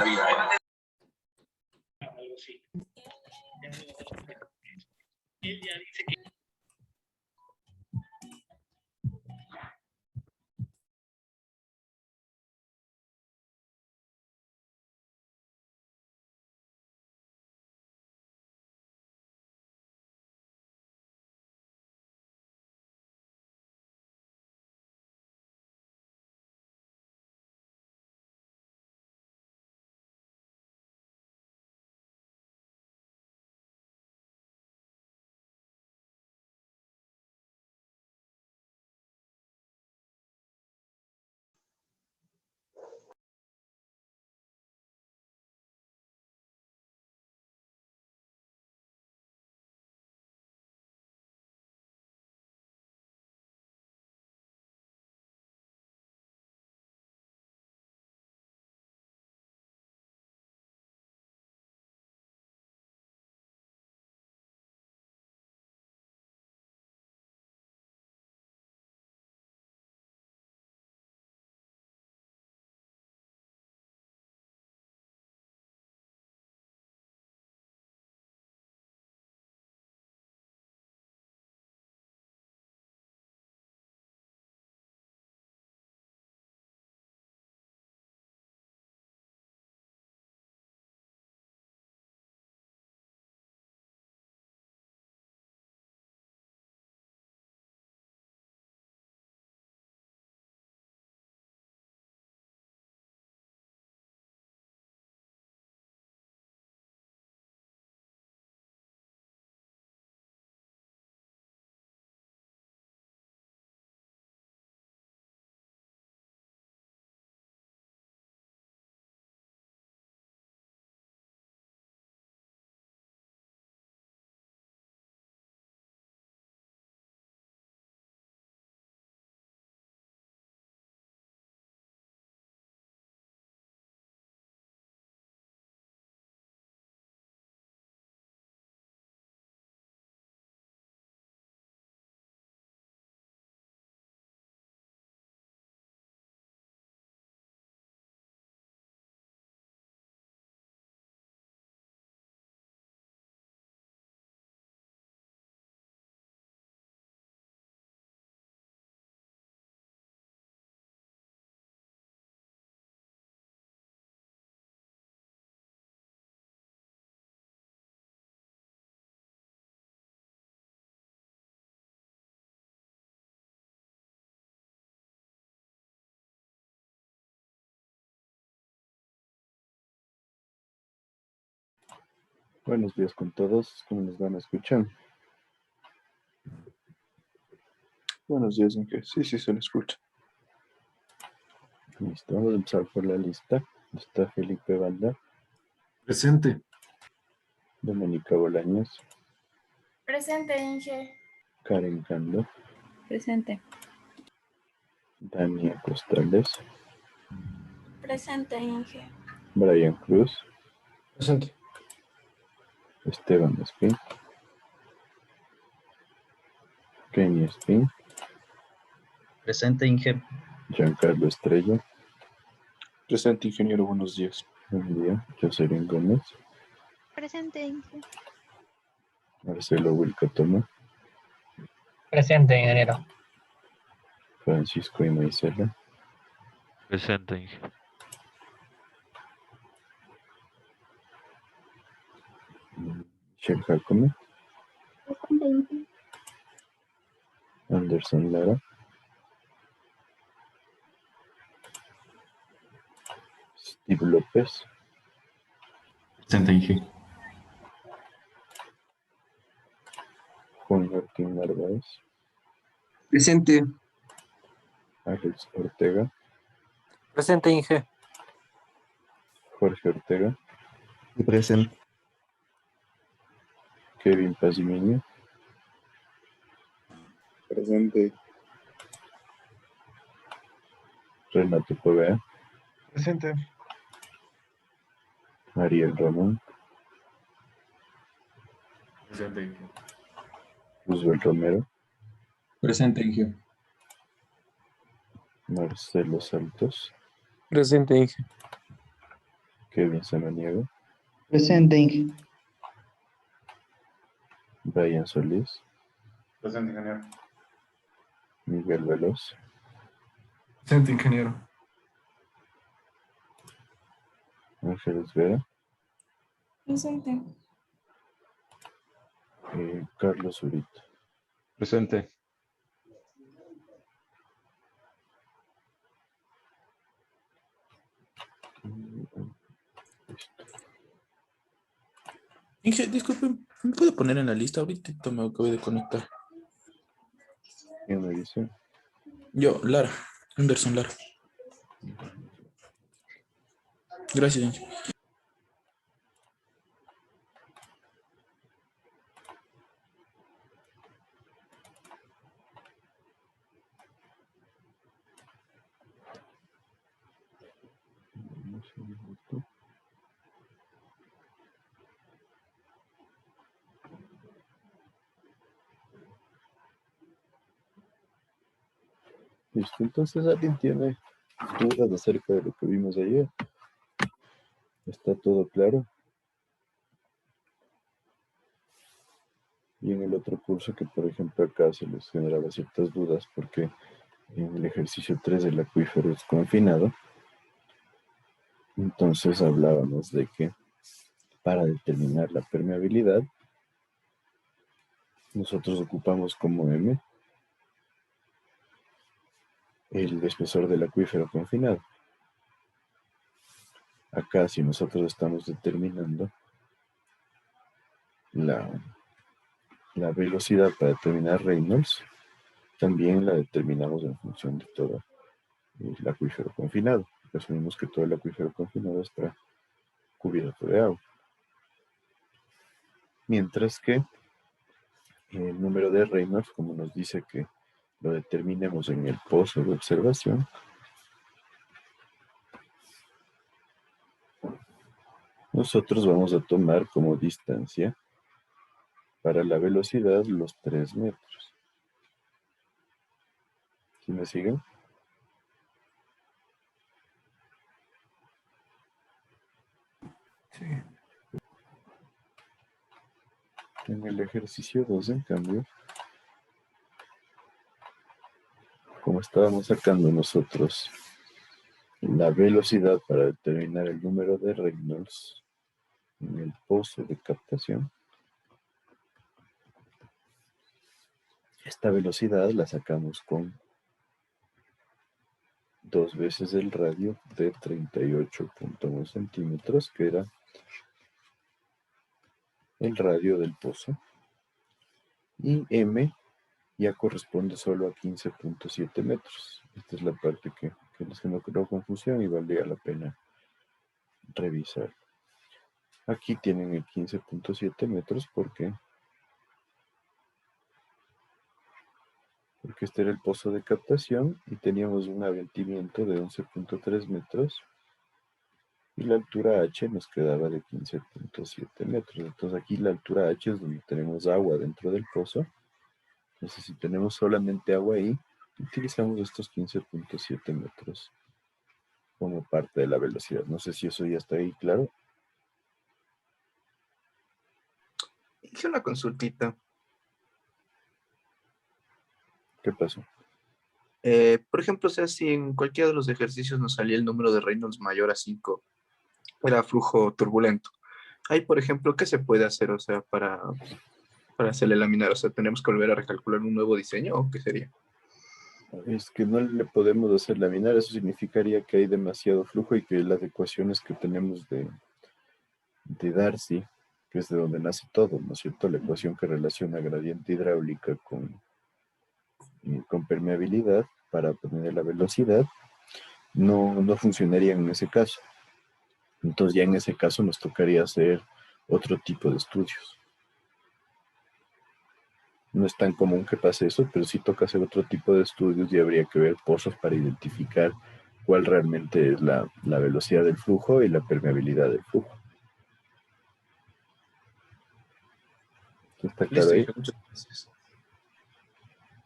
Algo así. Él ya dice que Buenos días con todos, ¿cómo nos van a escuchar? Buenos días, Inge. Sí, se le escucha. Listo, vamos a empezar por la lista. Está Felipe Valda, Presente. Doménica Bolaños, Presente, Inge. Karen Cando, Presente. Dania Costales, Presente, Inge. Brian Cruz, Presente. Esteban Espín, Kenny Espín, Presente, Inge. Giancarlo Estrella, Presente, ingeniero. Buenos días. buen día, Jocelyn Gómez, Presente, Inge. Marcelo Wilcotoma, presente, ingeniero. Francisco y Maicela, Presente, Inge. Michelle Jacome, Presente, Inge. Anderson Lara, Steve López, Presente, Inge. Juan Martín Narváez, Presente. Alex Ortega, Presente, Inge. Jorge Ortega, Presente. Kevin Pazimiño, Presente. Renato Povea, Presente. Ariel Ramón, Presente, Inge. Roosevelt Romero, Presente, Inge. Marcelo Santos, Presente, Inge. Kevin Samaniego, Presente, Inge. Brian Solís, Presente, ingeniero. Miguel Veloz, Presente, ingeniero. Ángeles Vera, Presente. Carlos Urita. Presente. Listo. Inge, disculpe, ¿me puede poner en la lista? Ahorita me acabo de conectar. ¿Quién me dice? Yo, Lara, Anderson Lara. Gracias, Inge. Un segundito. Listo, entonces alguien tiene dudas acerca de lo que vimos ayer. ¿Está todo claro? Y en el otro curso que, por ejemplo, acá se les generaba ciertas dudas porque en el ejercicio 3 del acuífero es confinado. Entonces hablábamos de que para determinar la permeabilidad, nosotros ocupamos como M el espesor del acuífero confinado. Acá, si nosotros estamos determinando la velocidad para determinar Reynolds, también la determinamos en función de todo el acuífero confinado. Asumimos que todo el acuífero confinado está cubierto de agua. Mientras que el número de Reynolds, como nos dice que lo determinemos en el pozo de observación, nosotros vamos a tomar como distancia para la velocidad los 3 metros. ¿Sí me siguen? Sí. En el ejercicio 2, en cambio, como estábamos sacando nosotros la velocidad para determinar el número de Reynolds en el pozo de captación, esta velocidad la sacamos con 2 veces el radio de 38.1 centímetros, que era el radio del pozo, y M ya corresponde solo a 15.7 metros. Esta es la parte que les generó confusión y valdría la pena revisar. Aquí tienen el 15.7 metros porque este era el pozo de captación y teníamos un abatimiento de 11.3 metros y la altura H nos quedaba de 15.7 metros. Entonces aquí la altura H es donde tenemos agua dentro del pozo. Entonces si tenemos solamente agua ahí, utilizamos estos 15.7 metros como parte de la velocidad. No sé si eso ya está ahí claro. Hice una consultita. ¿Qué pasó? Por ejemplo, o sea, si en cualquiera de los ejercicios nos salía el número de Reynolds mayor a 5, era flujo turbulento. Ahí, por ejemplo, ¿qué se puede hacer, o sea, para hacerle laminar? O sea, ¿tenemos que volver a recalcular un nuevo diseño o qué sería? Es que no le podemos hacer laminar, eso significaría que hay demasiado flujo y que las ecuaciones que tenemos de Darcy, que es de donde nace todo, ¿no es cierto? La ecuación que relaciona gradiente hidráulica con permeabilidad para obtener la velocidad, no funcionaría en ese caso. Entonces ya en ese caso nos tocaría hacer otro tipo de estudios. No es tan común que pase eso, pero sí toca hacer otro tipo de estudios y habría que ver pozos para identificar cuál realmente es la velocidad del flujo y la permeabilidad del flujo. ¿Está claro ahí? Muchas gracias.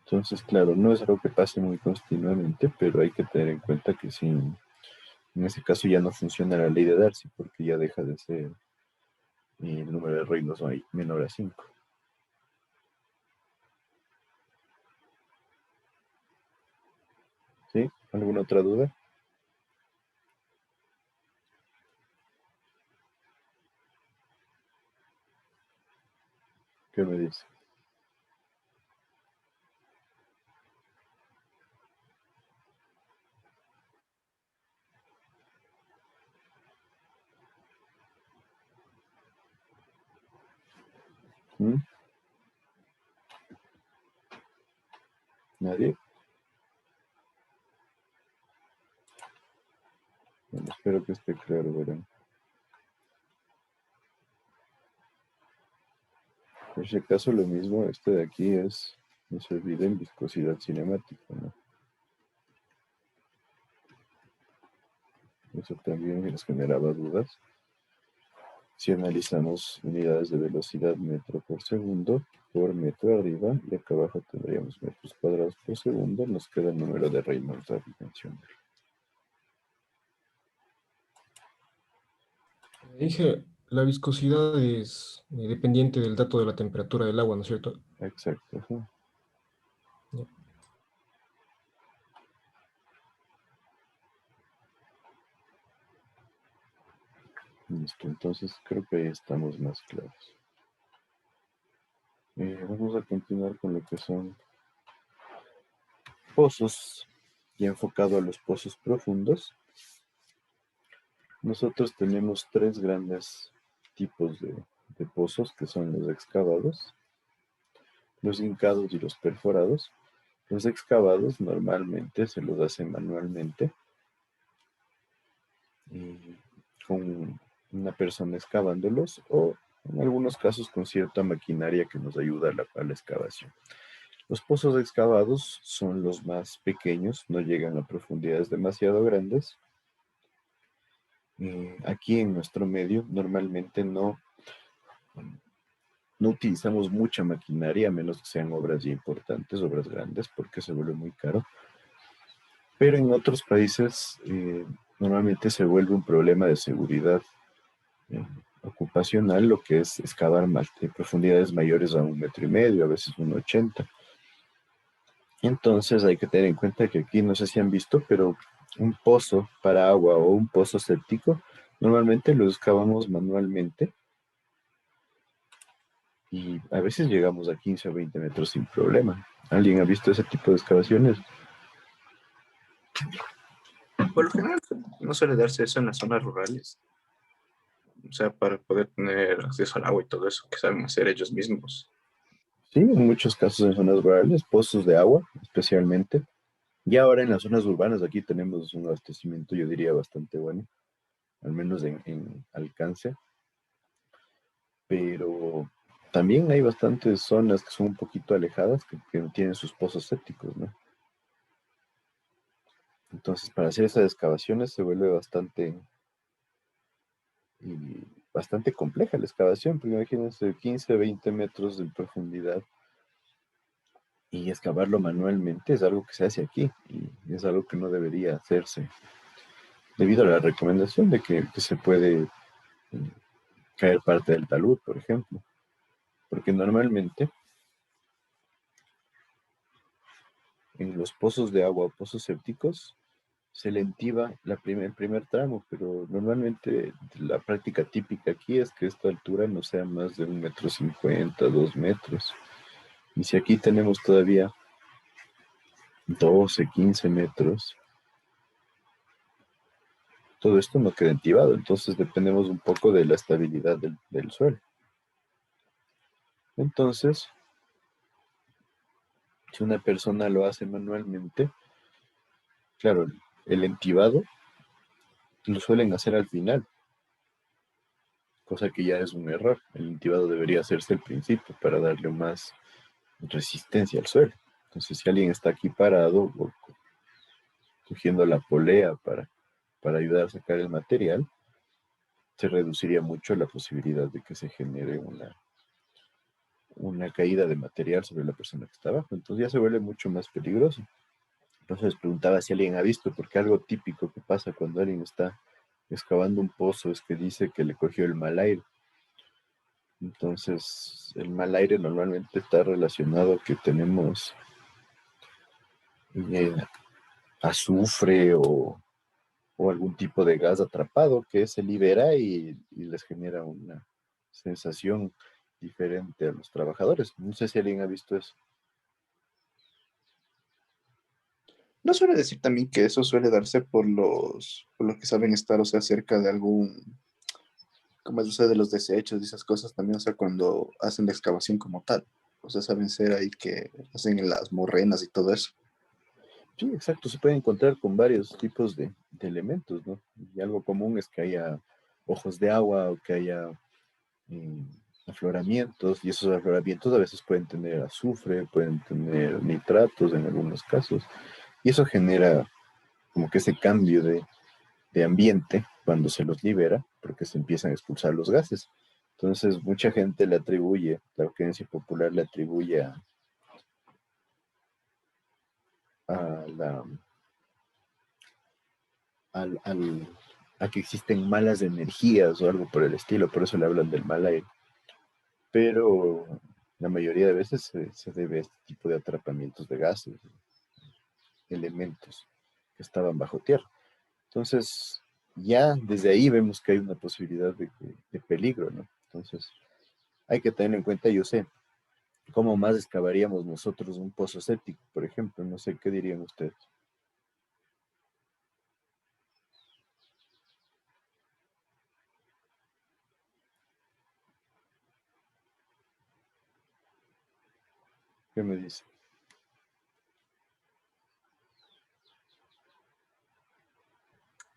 Entonces, claro, no es algo que pase muy continuamente, pero hay que tener en cuenta que sí En ese caso ya no funciona la ley de Darcy porque ya deja de ser el número de Reynolds menor a 5. ¿Sí? ¿Alguna otra duda? ¿Qué me dice? ¿Mm? ¿Nadie? Bueno, espero que esté claro, verán. Por si acaso lo mismo, este de aquí es, no se olviden, viscosidad cinemática, ¿no? Eso también les generaba dudas. Si analizamos unidades de velocidad metro por segundo por metro arriba, y acá abajo tendríamos metros cuadrados por segundo, nos queda el número de Reynolds adimensional. Dije, la viscosidad es dependiente del dato de la temperatura del agua, ¿no es cierto? Exacto. Ajá. Ya. Listo, entonces creo que ahí estamos más claros. Vamos a continuar con lo que son pozos, y enfocado a los pozos profundos. Nosotros tenemos 3 grandes tipos de pozos, que son los excavados, los hincados y los perforados. Los excavados normalmente se los hacen manualmente, con una persona excavándolos, o en algunos casos con cierta maquinaria que nos ayuda a la excavación. Los pozos excavados son los más pequeños, no llegan a profundidades demasiado grandes. Aquí en nuestro medio normalmente no utilizamos mucha maquinaria, a menos que sean obras ya importantes, obras grandes, porque se vuelve muy caro. Pero en otros países normalmente se vuelve un problema de seguridad ocupacional, lo que es excavar profundidades mayores a 1,5 metros, a veces 1,80. Entonces hay que tener en cuenta que aquí, no sé si han visto, pero un pozo para agua o un pozo séptico, normalmente lo excavamos manualmente y a veces llegamos a 15 o 20 metros sin problema. ¿Alguien ha visto ese tipo de excavaciones? Por lo general no suele darse eso en las zonas rurales. O sea, para poder tener acceso al agua y todo eso que saben hacer ellos mismos. Sí, en muchos casos en zonas rurales, pozos de agua especialmente. Y ahora en las zonas urbanas aquí tenemos un abastecimiento, yo diría, bastante bueno, al menos en alcance. Pero también hay bastantes zonas que son un poquito alejadas que tienen sus pozos sépticos, ¿no? Entonces, para hacer esas excavaciones se vuelve bastante compleja la excavación, porque imagínense 15, 20 metros de profundidad y excavarlo manualmente es algo que se hace aquí y es algo que no debería hacerse debido a la recomendación de que se puede caer parte del talud, por ejemplo, porque normalmente en los pozos de agua o pozos sépticos se le entiba el primer tramo, pero normalmente la práctica típica aquí es que esta altura no sea más de 1,50 m, 2 metros. Y si aquí tenemos todavía 12, 15 metros, todo esto no queda entibado, entonces dependemos un poco de la estabilidad del suelo. Entonces, si una persona lo hace manualmente, claro, el entibado lo suelen hacer al final, cosa que ya es un error. El entibado debería hacerse al principio para darle más resistencia al suelo. Entonces, si alguien está aquí parado o cogiendo la polea para ayudar a sacar el material, se reduciría mucho la posibilidad de que se genere una caída de material sobre la persona que está abajo. Entonces ya se vuelve mucho más peligroso. Entonces preguntaba si alguien ha visto, porque algo típico que pasa cuando alguien está excavando un pozo es que dice que le cogió el mal aire. Entonces, el mal aire normalmente está relacionado a que tenemos eh, azufre o algún tipo de gas atrapado que se libera y les genera una sensación diferente a los trabajadores. No sé si alguien ha visto eso. No suele decir también que eso suele darse por los que saben estar, o sea, cerca de algún, como es, o sea, de los desechos y esas cosas también, o sea, cuando hacen la excavación como tal. O sea, saben ser ahí que hacen en las morrenas y todo eso. Sí, exacto, se puede encontrar con varios tipos de elementos, ¿no? Y algo común es que haya ojos de agua o que haya eh, afloramientos, y esos afloramientos a veces pueden tener azufre, pueden tener nitratos en algunos casos, y eso genera como que ese cambio de ambiente cuando se los libera, porque se empiezan a expulsar los gases. Entonces, mucha gente le atribuye, la creencia popular le atribuye a la a que existen malas energías o algo por el estilo, por eso le hablan del mal aire. Pero la mayoría de veces se debe a este tipo de atrapamientos de gases, elementos que estaban bajo tierra. Entonces, ya desde ahí vemos que hay una posibilidad de peligro, ¿no? Entonces, hay que tener en cuenta, yo sé, cómo más excavaríamos nosotros un pozo séptico, por ejemplo, no sé qué dirían ustedes. ¿Qué me dicen?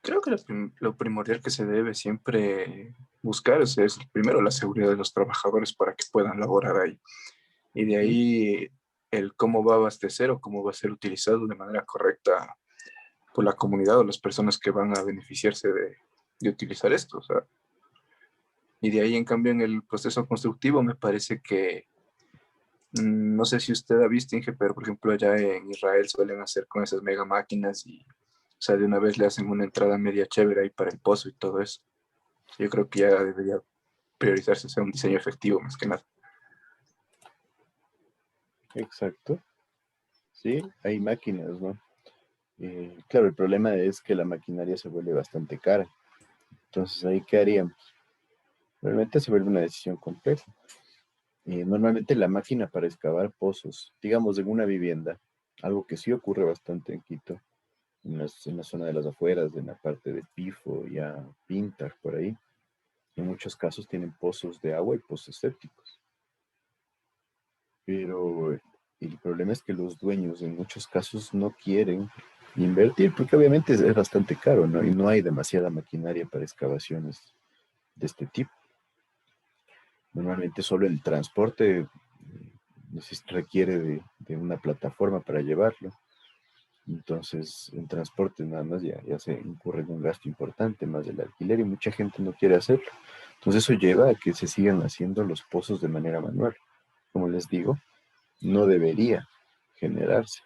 Creo que lo primordial que se debe siempre buscar es primero la seguridad de los trabajadores para que puedan laborar ahí. Y de ahí el cómo va a abastecer o cómo va a ser utilizado de manera correcta por la comunidad o las personas que van a beneficiarse de utilizar esto. O sea, y de ahí, en cambio, en el proceso constructivo me parece que, no sé si usted ha visto, Inge, pero por ejemplo allá en Israel suelen hacer con esas mega máquinas y, o sea, de una vez le hacen una entrada media chévere ahí para el pozo y todo eso. Yo creo que ya debería priorizarse, o sea, un diseño efectivo más que nada. Exacto. Sí, hay máquinas, ¿no? Claro, el problema es que la maquinaria se vuelve bastante cara. Entonces, ¿ahí qué haríamos? Realmente se vuelve una decisión compleja. Normalmente la máquina para excavar pozos, digamos en una vivienda, algo que sí ocurre bastante en Quito, en la zona de las afueras, en la parte de Pifo, ya Pinta, por ahí, en muchos casos tienen pozos de agua y pozos sépticos. Pero el problema es que los dueños en muchos casos no quieren invertir, porque obviamente es bastante caro, ¿no? Y no hay demasiada maquinaria para excavaciones de este tipo. Normalmente solo el transporte requiere de una plataforma para llevarlo. Entonces, en transporte nada más ya se incurre en un gasto importante, más del alquiler, y mucha gente no quiere hacerlo. Entonces, eso lleva a que se sigan haciendo los pozos de manera manual. Como les digo, no debería generarse.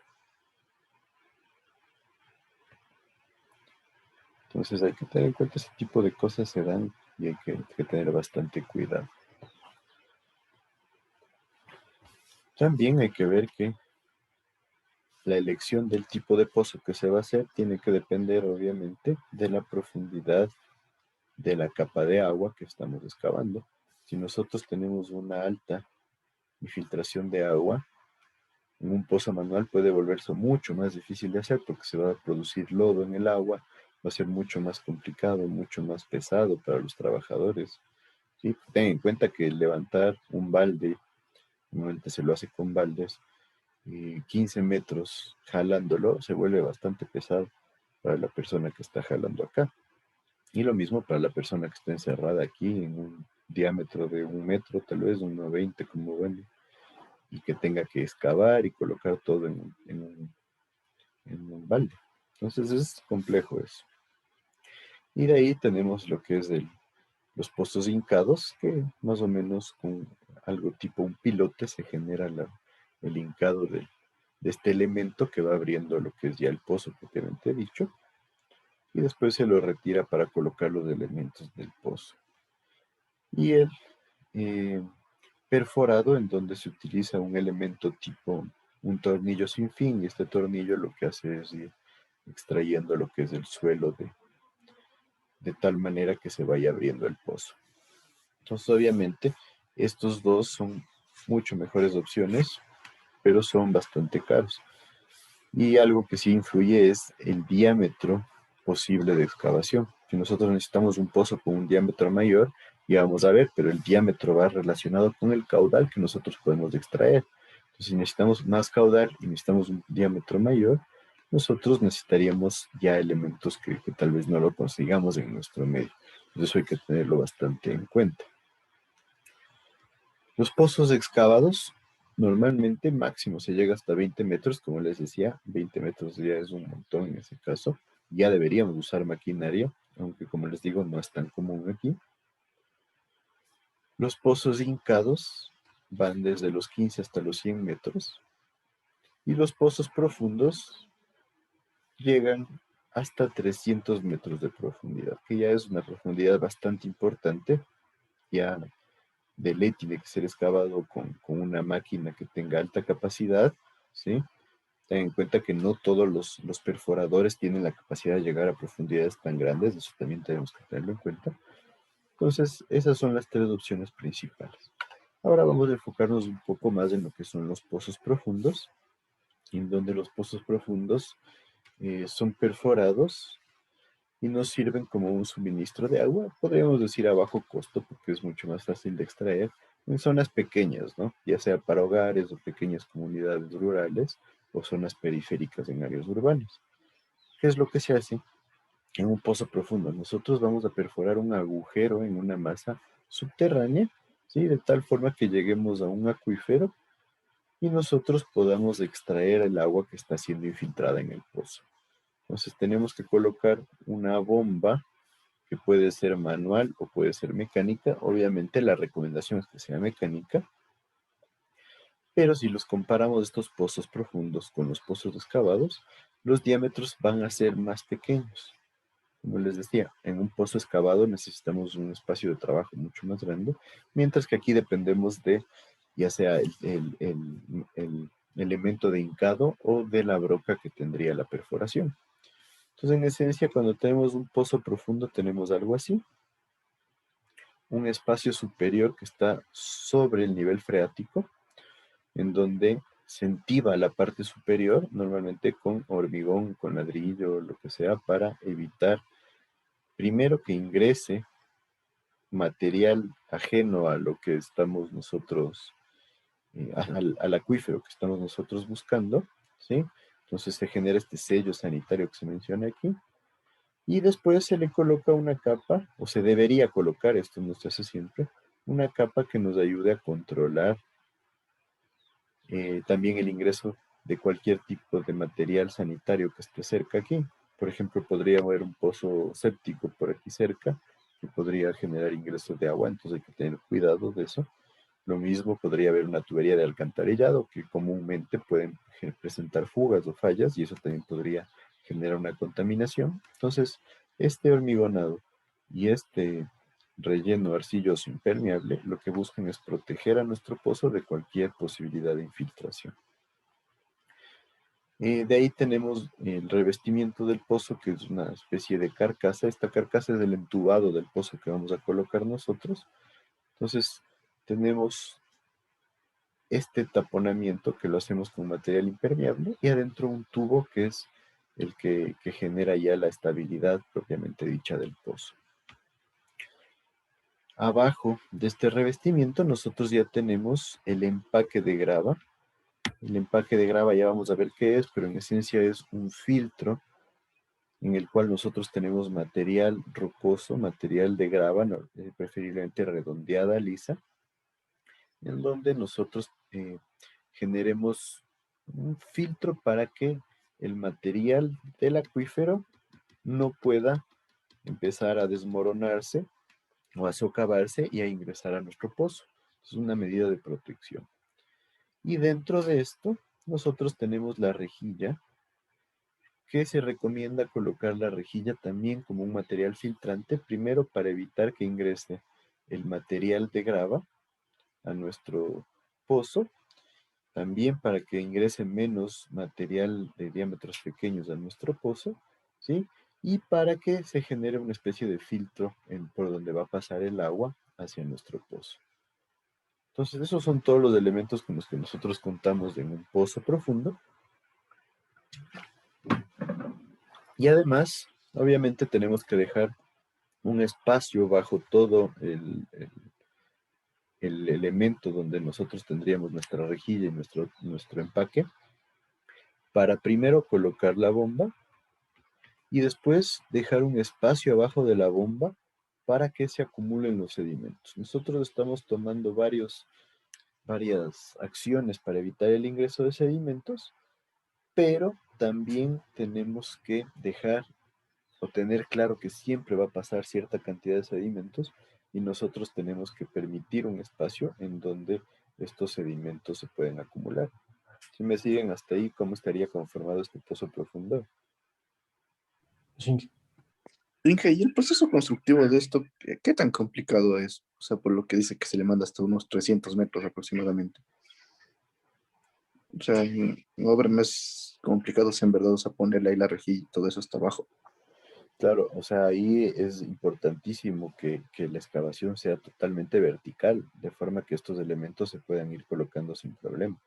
Entonces, hay que tener en cuenta ese tipo de cosas se dan y hay que tener bastante cuidado. También hay que ver que la elección del tipo de pozo que se va a hacer tiene que depender, obviamente, de la profundidad de la capa de agua que estamos excavando. Si nosotros tenemos una alta infiltración de agua, en un pozo manual puede volverse mucho más difícil de hacer porque se va a producir lodo en el agua, va a ser mucho más complicado, mucho más pesado para los trabajadores. ¿Sí? Ten en cuenta que levantar un balde, normalmente se lo hace con baldes, 15 metros jalándolo, se vuelve bastante pesado para la persona que está jalando acá. Y lo mismo para la persona que está encerrada aquí en un diámetro de 1 metro, tal vez 1,20 como bueno, y que tenga que excavar y colocar todo en un balde. Entonces es complejo eso. Y de ahí tenemos lo que es los pozos hincados, que más o menos con algo tipo un pilote se genera el hincado este elemento que va abriendo lo que es ya el pozo propiamente dicho, y después se lo retira para colocar los elementos del pozo. Y el perforado, en donde se utiliza un elemento tipo un tornillo sin fin, y este tornillo lo que hace es ir extrayendo lo que es el suelo de tal manera que se vaya abriendo el pozo. Entonces, obviamente, estos dos son mucho mejores opciones, pero son bastante caros. Y algo que sí influye es el diámetro posible de excavación. Si nosotros necesitamos un pozo con un diámetro mayor, ya vamos a ver, pero el diámetro va relacionado con el caudal que nosotros podemos extraer. Entonces, si necesitamos más caudal y necesitamos un diámetro mayor, nosotros necesitaríamos ya elementos que tal vez no lo consigamos en nuestro medio. Eso hay que tenerlo bastante en cuenta. Los pozos excavados, normalmente máximo se llega hasta 20 metros, como les decía, 20 metros ya es un montón en ese caso. Ya deberíamos usar maquinaria, aunque como les digo, no es tan común aquí. Los pozos hincados van desde los 15 hasta los 100 metros. Y los pozos profundos llegan hasta 300 metros de profundidad, que ya es una profundidad bastante importante. Ya de ley tiene que ser excavado con una máquina que tenga alta capacidad, ¿sí? Ten en cuenta que no todos los perforadores tienen la capacidad de llegar a profundidades tan grandes, eso también tenemos que tenerlo en cuenta. Entonces, esas son las tres opciones principales. Ahora vamos a enfocarnos un poco más en lo que son los pozos profundos, en donde los pozos profundos son perforados y nos sirven como un suministro de agua, podríamos decir a bajo costo, porque es mucho más fácil de extraer en zonas pequeñas, ¿no? Ya sea para hogares o pequeñas comunidades rurales o zonas periféricas en áreas urbanas. ¿Qué es lo que se hace en un pozo profundo? Nosotros vamos a perforar un agujero en una masa subterránea, ¿sí? De tal forma que lleguemos a un acuífero y nosotros podamos extraer el agua que está siendo infiltrada en el pozo. Entonces tenemos que colocar una bomba que puede ser manual o puede ser mecánica. Obviamente la recomendación es que sea mecánica, pero si los comparamos estos pozos profundos con los pozos excavados, los diámetros van a ser más pequeños. Como les decía, en un pozo excavado necesitamos un espacio de trabajo mucho más grande, mientras que aquí dependemos de ya sea el elemento de hincado o de la broca que tendría la perforación. Entonces, en esencia, cuando tenemos un pozo profundo, tenemos algo así. Un espacio superior que está sobre el nivel freático, en donde se entiba la parte superior, normalmente con hormigón, con ladrillo, lo que sea, para evitar, primero, que ingrese material ajeno a lo que estamos nosotros, al acuífero que estamos nosotros buscando, ¿sí? Entonces se genera este sello sanitario que se menciona aquí. Y después se le coloca una capa, o se debería colocar, esto no se hace siempre, una capa que nos ayude a controlar también el ingreso de cualquier tipo de material sanitario que esté cerca aquí. Por ejemplo, podría haber un pozo séptico por aquí cerca que podría generar ingresos de agua, entonces hay que tener cuidado de eso. Lo mismo podría haber una tubería de alcantarillado que comúnmente pueden presentar fugas o fallas y eso también podría generar una contaminación. Entonces, este hormigonado y este relleno arcilloso impermeable lo que buscan es proteger a nuestro pozo de cualquier posibilidad de infiltración. De ahí tenemos el revestimiento del pozo, que es una especie de carcasa. Esta carcasa es el entubado del pozo que vamos a colocar nosotros. Entonces, tenemos este taponamiento que lo hacemos con material impermeable y adentro un tubo que es el que genera ya la estabilidad propiamente dicha del pozo. Abajo de este revestimiento nosotros ya tenemos el empaque de grava. El empaque de grava ya vamos a ver qué es, pero en esencia es un filtro en el cual nosotros tenemos material rocoso, material de grava, preferiblemente redondeada, lisa, en donde nosotros generemos un filtro para que el material del acuífero no pueda empezar a desmoronarse o a socavarse y a ingresar a nuestro pozo. Es una medida de protección. Y dentro de esto nosotros tenemos la rejilla, que se recomienda colocar la rejilla también como un material filtrante, primero para evitar que ingrese el material de grava a nuestro pozo, también para que ingrese menos material de diámetros pequeños a nuestro pozo, ¿sí? Y para que se genere una especie de filtro por donde va a pasar el agua hacia nuestro pozo. Entonces, esos son todos los elementos con los que nosotros contamos en un pozo profundo. Y además, obviamente tenemos que dejar un espacio bajo todo el elemento donde nosotros tendríamos nuestra rejilla y nuestro empaque, para primero colocar la bomba y después dejar un espacio abajo de la bomba para que se acumulen los sedimentos. Nosotros estamos tomando varias acciones para evitar el ingreso de sedimentos, pero también tenemos que dejar o tener claro que siempre va a pasar cierta cantidad de sedimentos y nosotros tenemos que permitir un espacio en donde estos sedimentos se pueden acumular. Si me siguen hasta ahí, ¿cómo estaría conformado este pozo profundo? Sí. Inge, ¿y el proceso constructivo de esto, qué tan complicado es? O sea, por lo que dice que se le manda hasta unos 300 metros aproximadamente. O sea, obra no es complicado, si en verdad, o sea, ponerle ahí la rejilla y todo eso hasta abajo. Claro, o sea, ahí es importantísimo que la excavación sea totalmente vertical, de forma que estos elementos se puedan ir colocando sin problema.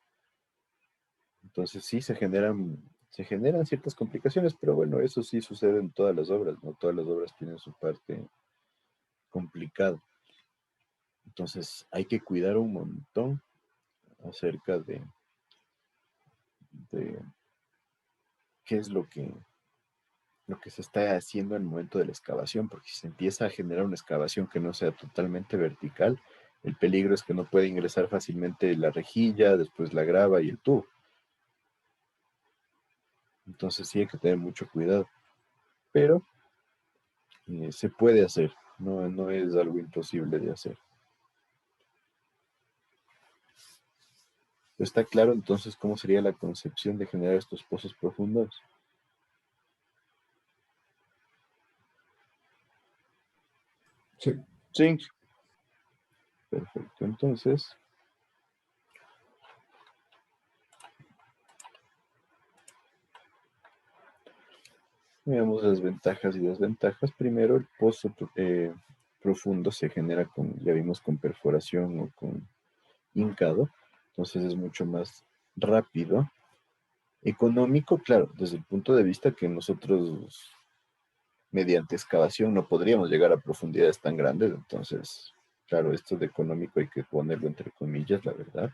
Entonces sí se generan ciertas complicaciones, pero bueno, eso sí sucede en todas las obras, ¿no? Todas las obras tienen su parte complicada. Entonces hay que cuidar un montón acerca de qué es lo que se está haciendo en el momento de la excavación, porque si se empieza a generar una excavación que no sea totalmente vertical, el peligro es que no puede ingresar fácilmente la rejilla, después la grava y el tubo. Entonces sí hay que tener mucho cuidado, pero se puede hacer, no es algo imposible de hacer. ¿Está claro entonces cómo sería la concepción de generar estos pozos profundos? Sí. Sí. Perfecto, entonces veamos las ventajas y desventajas. Primero, el pozo profundo se genera ya vimos, con perforación o con hincado, entonces es mucho más rápido. Económico, claro, desde el punto de vista que nosotros mediante excavación no podríamos llegar a profundidades tan grandes, entonces, claro, esto de económico hay que ponerlo entre comillas, la verdad.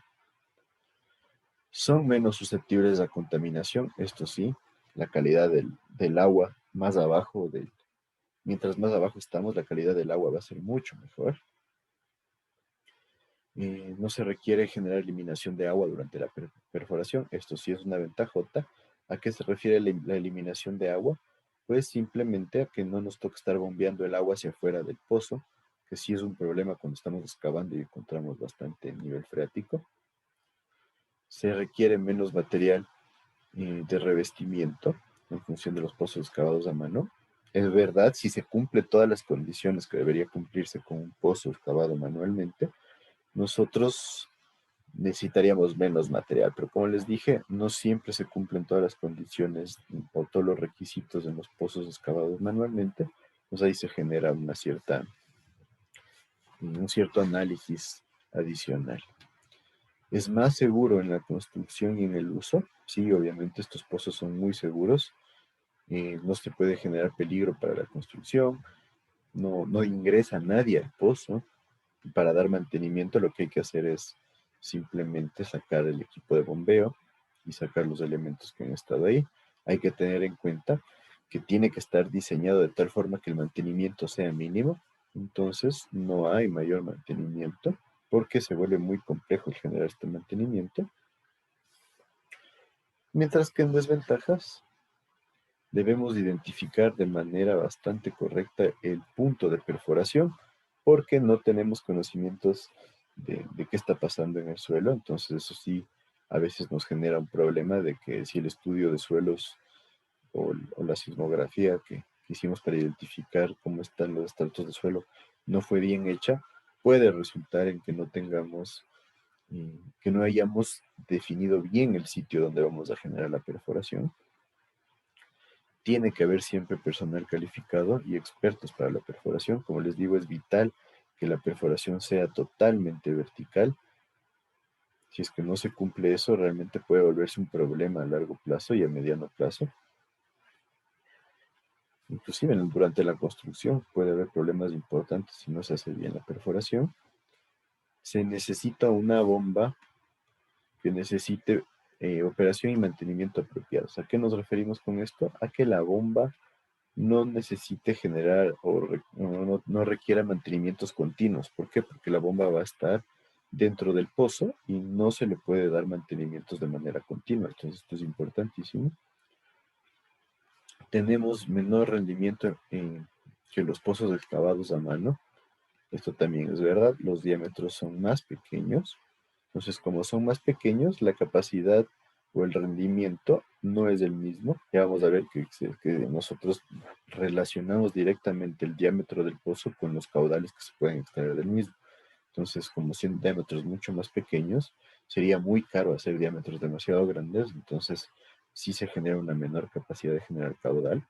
Son menos susceptibles a contaminación, esto sí, la calidad del agua más abajo, mientras más abajo estamos, la calidad del agua va a ser mucho mejor. No se requiere generar eliminación de agua durante la perforación, esto sí es una ventajota. ¿A qué se refiere la eliminación de agua? Pues simplemente a que no nos toque estar bombeando el agua hacia afuera del pozo, que sí es un problema cuando estamos excavando y encontramos bastante nivel freático. Se requiere menos material de revestimiento en función de los pozos excavados a mano. Es verdad, si se cumple todas las condiciones que debería cumplirse con un pozo excavado manualmente, nosotros necesitaríamos menos material, pero como les dije, no siempre se cumplen todas las condiciones o todos los requisitos en los pozos excavados manualmente, pues ahí se genera un cierto análisis adicional. ¿Es más seguro en la construcción y en el uso? Sí, obviamente estos pozos son muy seguros, no se puede generar peligro para la construcción, no ingresa nadie al pozo. Para dar mantenimiento lo que hay que hacer es simplemente sacar el equipo de bombeo y sacar los elementos que han estado ahí. Hay que tener en cuenta que tiene que estar diseñado de tal forma que el mantenimiento sea mínimo, entonces no hay mayor mantenimiento porque se vuelve muy complejo el generar este mantenimiento. Mientras que en desventajas debemos identificar de manera bastante correcta el punto de perforación porque no tenemos conocimientos de qué está pasando en el suelo, entonces eso sí a veces nos genera un problema de que si el estudio de suelos o la sismografía que hicimos para identificar cómo están los estratos de suelo no fue bien hecha, puede resultar en que no tengamos, que no hayamos definido bien el sitio donde vamos a generar la perforación. Tiene que haber siempre personal calificado y expertos para la perforación. Como les digo, es vital que la perforación sea totalmente vertical. Si es que no se cumple eso, realmente puede volverse un problema a largo plazo y a mediano plazo. Inclusive durante la construcción puede haber problemas importantes si no se hace bien la perforación. Se necesita una bomba que necesite operación y mantenimiento apropiados. ¿A qué nos referimos con esto? A que la bomba no necesite generar o no requiera mantenimientos continuos. ¿Por qué? Porque la bomba va a estar dentro del pozo y no se le puede dar mantenimientos de manera continua. Entonces esto es importantísimo. Tenemos menor rendimiento que los pozos excavados a mano. Esto también es verdad. Los diámetros son más pequeños. Entonces, como son más pequeños, la capacidad o el rendimiento no es el mismo. Ya vamos a ver que nosotros relacionamos directamente el diámetro del pozo con los caudales que se pueden extraer del mismo. Entonces, como son diámetros mucho más pequeños, sería muy caro hacer diámetros demasiado grandes. Entonces, sí se genera una menor capacidad de generar caudal.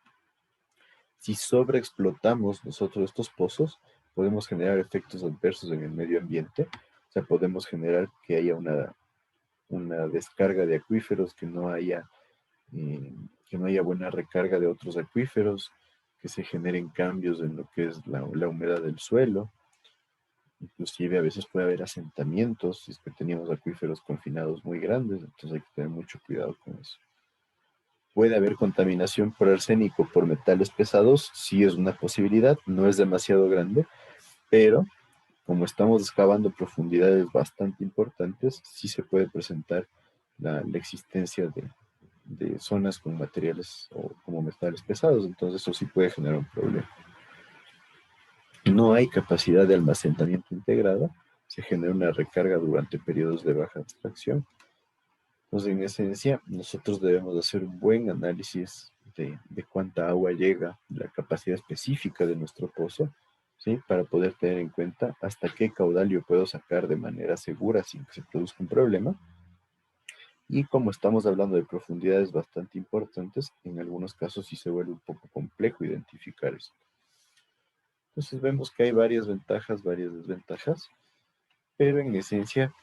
Si sobreexplotamos nosotros estos pozos, podemos generar efectos adversos en el medio ambiente. O sea, podemos generar que haya una descarga de acuíferos, que no haya buena recarga de otros acuíferos, que se generen cambios en lo que es la humedad del suelo. Inclusive a veces puede haber asentamientos, si es que teníamos acuíferos confinados muy grandes, entonces hay que tener mucho cuidado con eso. Puede haber contaminación por arsénico, por metales pesados, sí es una posibilidad, no es demasiado grande, pero como estamos excavando profundidades bastante importantes, sí se puede presentar la existencia de zonas con materiales o como metales pesados, entonces eso sí puede generar un problema. No hay capacidad de almacenamiento integrada, se genera una recarga durante periodos de baja extracción. Entonces, en esencia, nosotros debemos hacer un buen análisis de cuánta agua llega, la capacidad específica de nuestro pozo, ¿sí? Para poder tener en cuenta hasta qué caudal yo puedo sacar de manera segura sin que se produzca un problema. Y como estamos hablando de profundidades bastante importantes, en algunos casos sí se vuelve un poco complejo identificar esto. Entonces vemos que hay varias ventajas, varias desventajas, pero en esencia,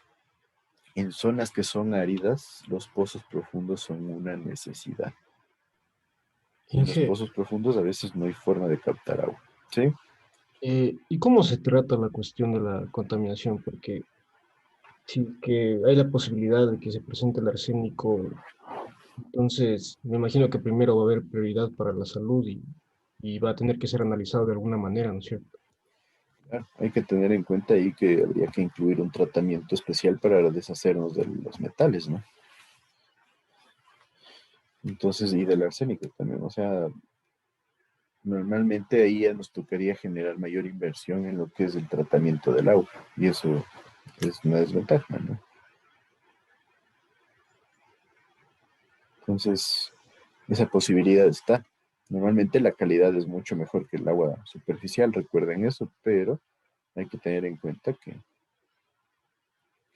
en zonas que son áridas, los pozos profundos son una necesidad. En los pozos profundos a veces no hay forma de captar agua, ¿sí? ¿Y cómo se trata la cuestión de la contaminación? Porque si que hay la posibilidad de que se presente el arsénico, entonces me imagino que primero va a haber prioridad para la salud y va a tener que ser analizado de alguna manera, ¿no es cierto? Claro, hay que tener en cuenta ahí que habría que incluir un tratamiento especial para deshacernos de los metales, ¿no? Entonces, y del arsénico también, o sea, normalmente ahí ya nos tocaría generar mayor inversión en lo que es el tratamiento del agua, y eso es una desventaja, ¿no? Entonces, esa posibilidad está. Normalmente la calidad es mucho mejor que el agua superficial, recuerden eso, pero hay que tener en cuenta que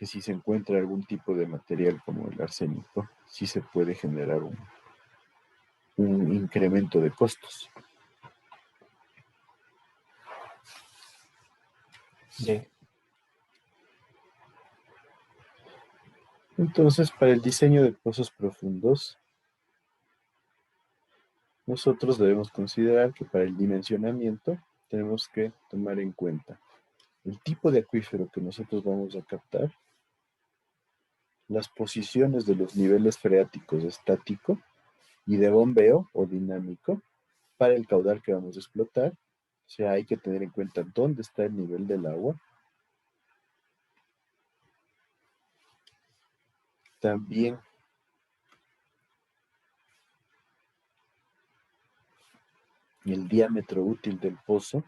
si se encuentra algún tipo de material como el arsénico, sí se puede generar un incremento de costos. Sí. Entonces, para el diseño de pozos profundos, nosotros debemos considerar que para el dimensionamiento tenemos que tomar en cuenta el tipo de acuífero que nosotros vamos a captar, las posiciones de los niveles freáticos estático y de bombeo o dinámico para el caudal que vamos a explotar. O sea, hay que tener en cuenta dónde está el nivel del agua. También el diámetro útil del pozo,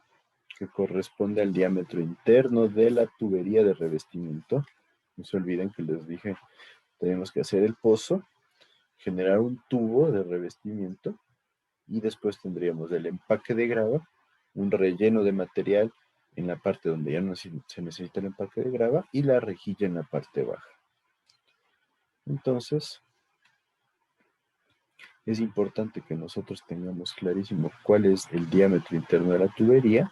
que corresponde al diámetro interno de la tubería de revestimiento. No se olviden que les dije, tenemos que hacer el pozo, generar un tubo de revestimiento y después tendríamos el empaque de grava, un relleno de material en la parte donde ya no se necesita el empaque de grava y la rejilla en la parte baja. Entonces, es importante que nosotros tengamos clarísimo cuál es el diámetro interno de la tubería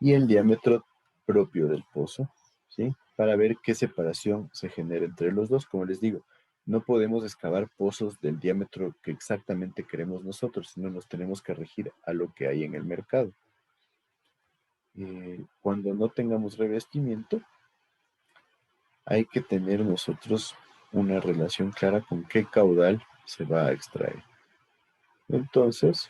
y el diámetro propio del pozo, ¿sí? Para ver qué separación se genera entre los dos. Como les digo, no podemos excavar pozos del diámetro que exactamente queremos nosotros, sino nos tenemos que regir a lo que hay en el mercado. Cuando no tengamos revestimiento, hay que tener nosotros una relación clara con qué caudal se va a extraer. Entonces,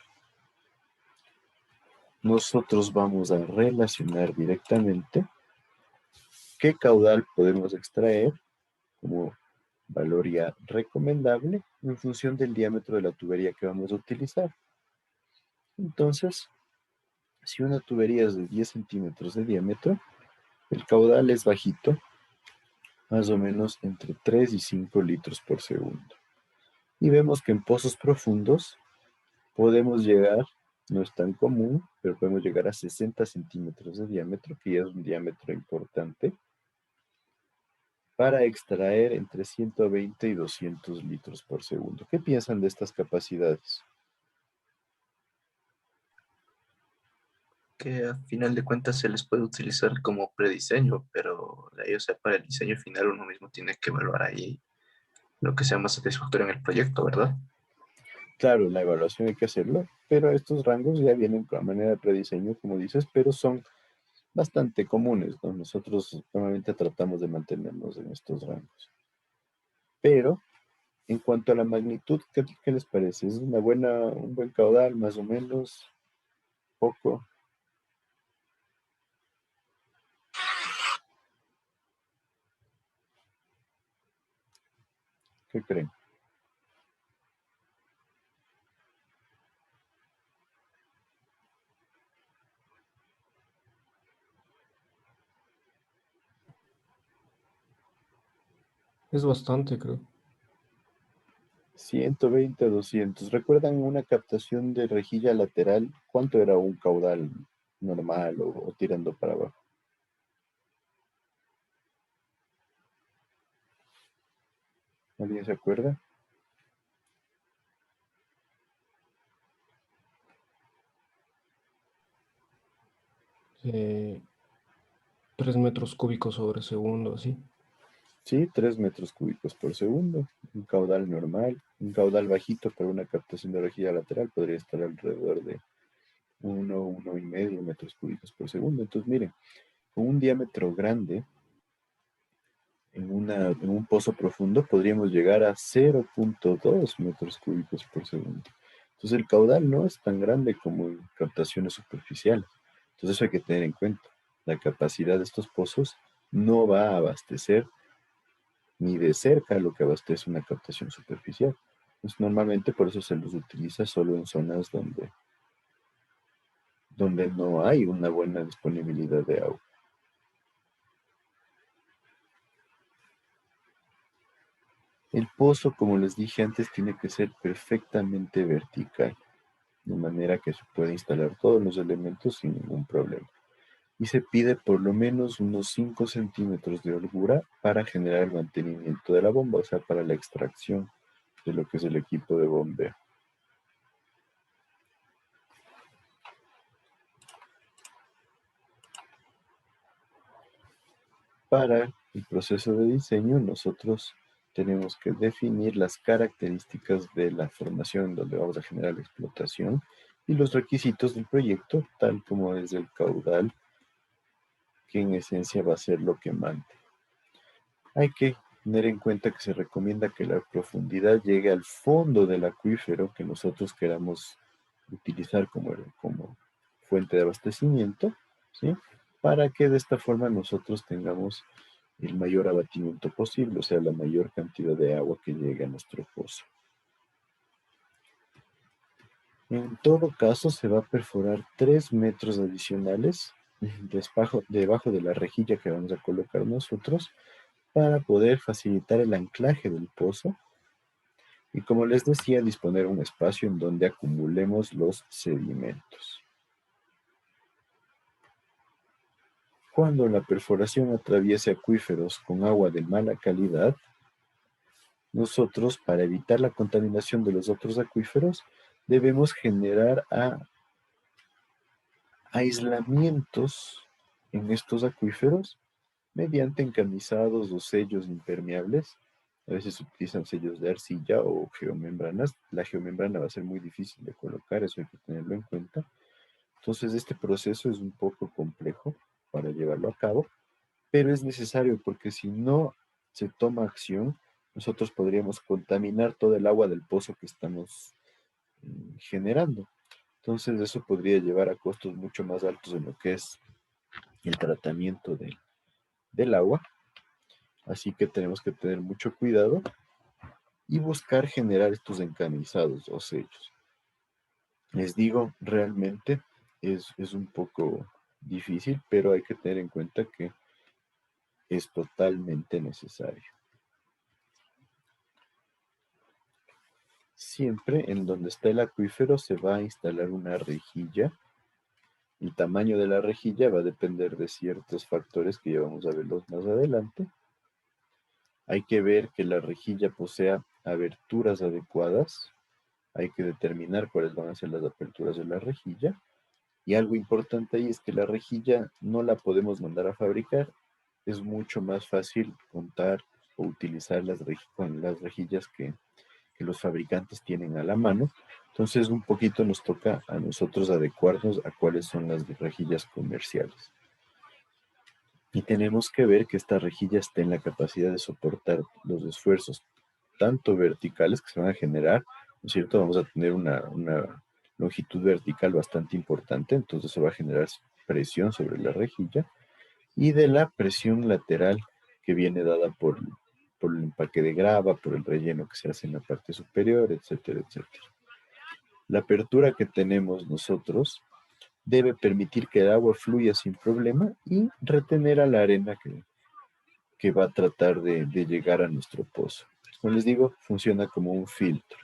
nosotros vamos a relacionar directamente qué caudal podemos extraer como valor ya recomendable en función del diámetro de la tubería que vamos a utilizar. Entonces, si una tubería es de 10 centímetros de diámetro, el caudal es bajito, más o menos entre 3 y 5 litros por segundo. Y vemos que en pozos profundos podemos llegar, no es tan común, pero podemos llegar a 60 centímetros de diámetro, que ya es un diámetro importante, para extraer entre 120 y 200 litros por segundo. ¿Qué piensan de estas capacidades? Que a final de cuentas se les puede utilizar como prediseño, pero de ahí, o sea, para el diseño final uno mismo tiene que evaluar ahí lo que sea más satisfactorio en el proyecto, ¿verdad? Claro, la evaluación hay que hacerlo, pero estos rangos ya vienen con la manera de prediseño, como dices, pero son bastante comunes, ¿no? Nosotros normalmente tratamos de mantenernos en estos rangos. Pero, en cuanto a la magnitud, ¿qué les parece? ¿Es un buen caudal, más o menos? ¿Poco? ¿Qué creen? Es bastante, creo. 120 a 200. ¿Recuerdan una captación de rejilla lateral? ¿Cuánto era un caudal normal o tirando para abajo? ¿Alguien se acuerda? Eh, 3 metros cúbicos sobre segundo, así. Sí, 3 metros cúbicos por segundo. Un caudal normal. Un caudal bajito para una captación de rejilla lateral podría estar alrededor de 1,5 metros cúbicos por segundo. Entonces, miren, con un diámetro grande, en un pozo profundo, podríamos llegar a 0,2 metros cúbicos por segundo. Entonces, el caudal no es tan grande como en captaciones superficiales. Entonces, eso hay que tener en cuenta. La capacidad de estos pozos no va a abastecer ni de cerca lo que abastece una captación superficial. Pues normalmente por eso se los utiliza solo en zonas donde no hay una buena disponibilidad de agua. El pozo, como les dije antes, tiene que ser perfectamente vertical, de manera que se pueda instalar todos los elementos sin ningún problema. Y se pide por lo menos unos 5 centímetros de holgura para generar el mantenimiento de la bomba, o sea, para la extracción de lo que es el equipo de bombeo. Para el proceso de diseño, nosotros tenemos que definir las características de la formación donde vamos a generar la explotación y los requisitos del proyecto, tal como es el caudal, que en esencia va a ser lo que mande. Hay que tener en cuenta que se recomienda que la profundidad llegue al fondo del acuífero que nosotros queramos utilizar como fuente de abastecimiento, ¿sí? Para que de esta forma nosotros tengamos el mayor abatimiento posible, o sea, la mayor cantidad de agua que llegue a nuestro pozo. En todo caso, se va a perforar 3 metros adicionales debajo de la rejilla que vamos a colocar nosotros para poder facilitar el anclaje del pozo y, como les decía, disponer un espacio en donde acumulemos los sedimentos. Cuando la perforación atraviese acuíferos con agua de mala calidad, nosotros, para evitar la contaminación de los otros acuíferos, debemos generar aislamientos en estos acuíferos mediante encamisados o sellos impermeables. A veces se utilizan sellos de arcilla o geomembranas. La geomembrana va a ser muy difícil de colocar, eso hay que tenerlo en cuenta. Entonces, este proceso es un poco complejo para llevarlo a cabo, pero es necesario porque si no se toma acción, nosotros podríamos contaminar todo el agua del pozo que estamos generando. Entonces, eso podría llevar a costos mucho más altos en lo que es el tratamiento del agua. Así que tenemos que tener mucho cuidado y buscar generar estos encamisados o sellos. Les digo, realmente es un poco difícil, pero hay que tener en cuenta que es totalmente necesario. Siempre en donde está el acuífero se va a instalar una rejilla. El tamaño de la rejilla va a depender de ciertos factores que ya vamos a verlos más adelante. Hay que ver que la rejilla posea aberturas adecuadas. Hay que determinar cuáles van a ser las aperturas de la rejilla. Y algo importante ahí es que la rejilla no la podemos mandar a fabricar. Es mucho más fácil contar o utilizar con las rejillas que los fabricantes tienen a la mano. Entonces, un poquito nos toca a nosotros adecuarnos a cuáles son las rejillas comerciales. Y tenemos que ver que esta rejilla esté en la capacidad de soportar los esfuerzos tanto verticales que se van a generar, ¿no es cierto? Vamos a tener una longitud vertical bastante importante, entonces se va a generar presión sobre la rejilla, y de la presión lateral que viene dada por el empaque de grava, por el relleno que se hace en la parte superior, etcétera, etcétera. La apertura que tenemos nosotros debe permitir que el agua fluya sin problema y retener a la arena que va a tratar de llegar a nuestro pozo. Como les digo, funciona como un filtro.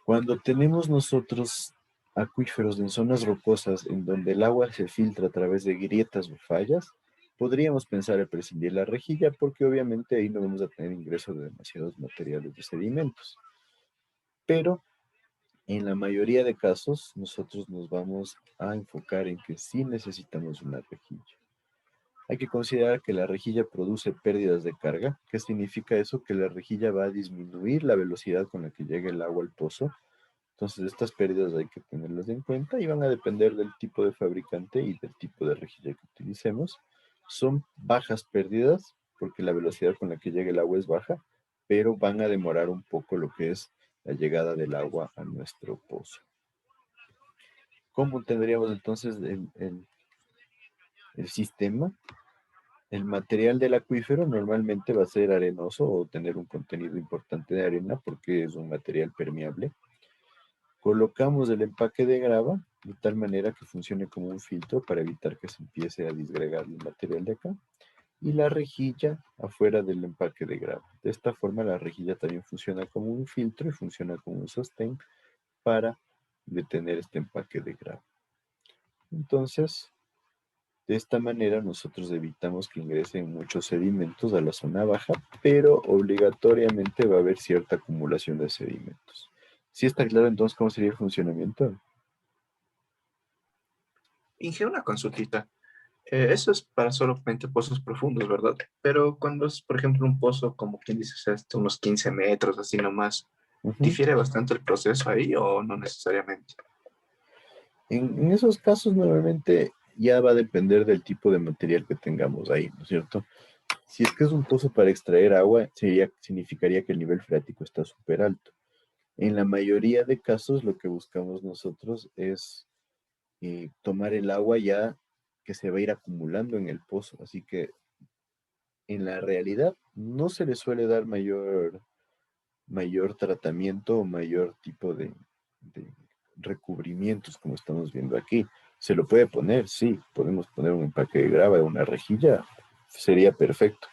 Cuando tenemos nosotros acuíferos en zonas rocosas en donde el agua se filtra a través de grietas o fallas, podríamos pensar en prescindir la rejilla porque obviamente ahí no vamos a tener ingreso de demasiados materiales de sedimentos. Pero en la mayoría de casos nosotros nos vamos a enfocar en que sí necesitamos una rejilla. Hay que considerar que la rejilla produce pérdidas de carga. ¿Qué significa eso? Que la rejilla va a disminuir la velocidad con la que llega el agua al pozo. Entonces estas pérdidas hay que tenerlas en cuenta y van a depender del tipo de fabricante y del tipo de rejilla que utilicemos. Son bajas pérdidas porque la velocidad con la que llega el agua es baja, pero van a demorar un poco lo que es la llegada del agua a nuestro pozo. ¿Cómo tendríamos entonces el sistema? El material del acuífero normalmente va a ser arenoso o tener un contenido importante de arena porque es un material permeable. Colocamos el empaque de grava de tal manera que funcione como un filtro para evitar que se empiece a disgregar el material de acá. Y la rejilla afuera del empaque de grava. De esta forma la rejilla también funciona como un filtro y funciona como un sostén para detener este empaque de grava. Entonces, de esta manera nosotros evitamos que ingresen muchos sedimentos a la zona baja, pero obligatoriamente va a haber cierta acumulación de sedimentos. ¿Sí está claro entonces cómo sería el funcionamiento? Inge, una consultita. Eso es para solamente pozos profundos, ¿verdad? Pero cuando es, por ejemplo, un pozo, como quien dice, hasta unos 15 metros, así nomás, ¿difiere bastante el proceso ahí o no necesariamente? En esos casos normalmente ya va a depender del tipo de material que tengamos ahí, ¿no es cierto? Si es que es un pozo para extraer agua, significaría que el nivel freático está súper alto. En la mayoría de casos lo que buscamos nosotros es tomar el agua ya que se va a ir acumulando en el pozo. Así que en la realidad no se le suele dar mayor tratamiento o mayor tipo de recubrimientos como estamos viendo aquí. ¿Se lo puede poner? Sí, podemos poner un empaque de grava, una rejilla, sería perfecto.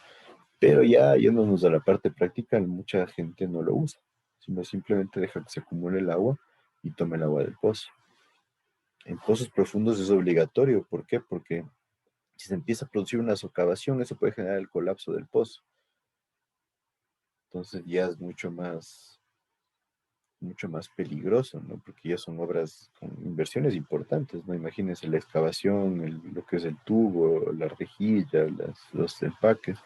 Pero ya yéndonos a la parte práctica, mucha gente no lo usa, sino simplemente deja que se acumule el agua y tome el agua del pozo. En pozos profundos es obligatorio. ¿Por qué? Porque si se empieza a producir una socavación, eso puede generar el colapso del pozo. Entonces ya es mucho más peligroso, ¿no? Porque ya son obras con inversiones importantes, ¿no? Imagínense la excavación, lo que es el tubo, la rejilla, los empaques.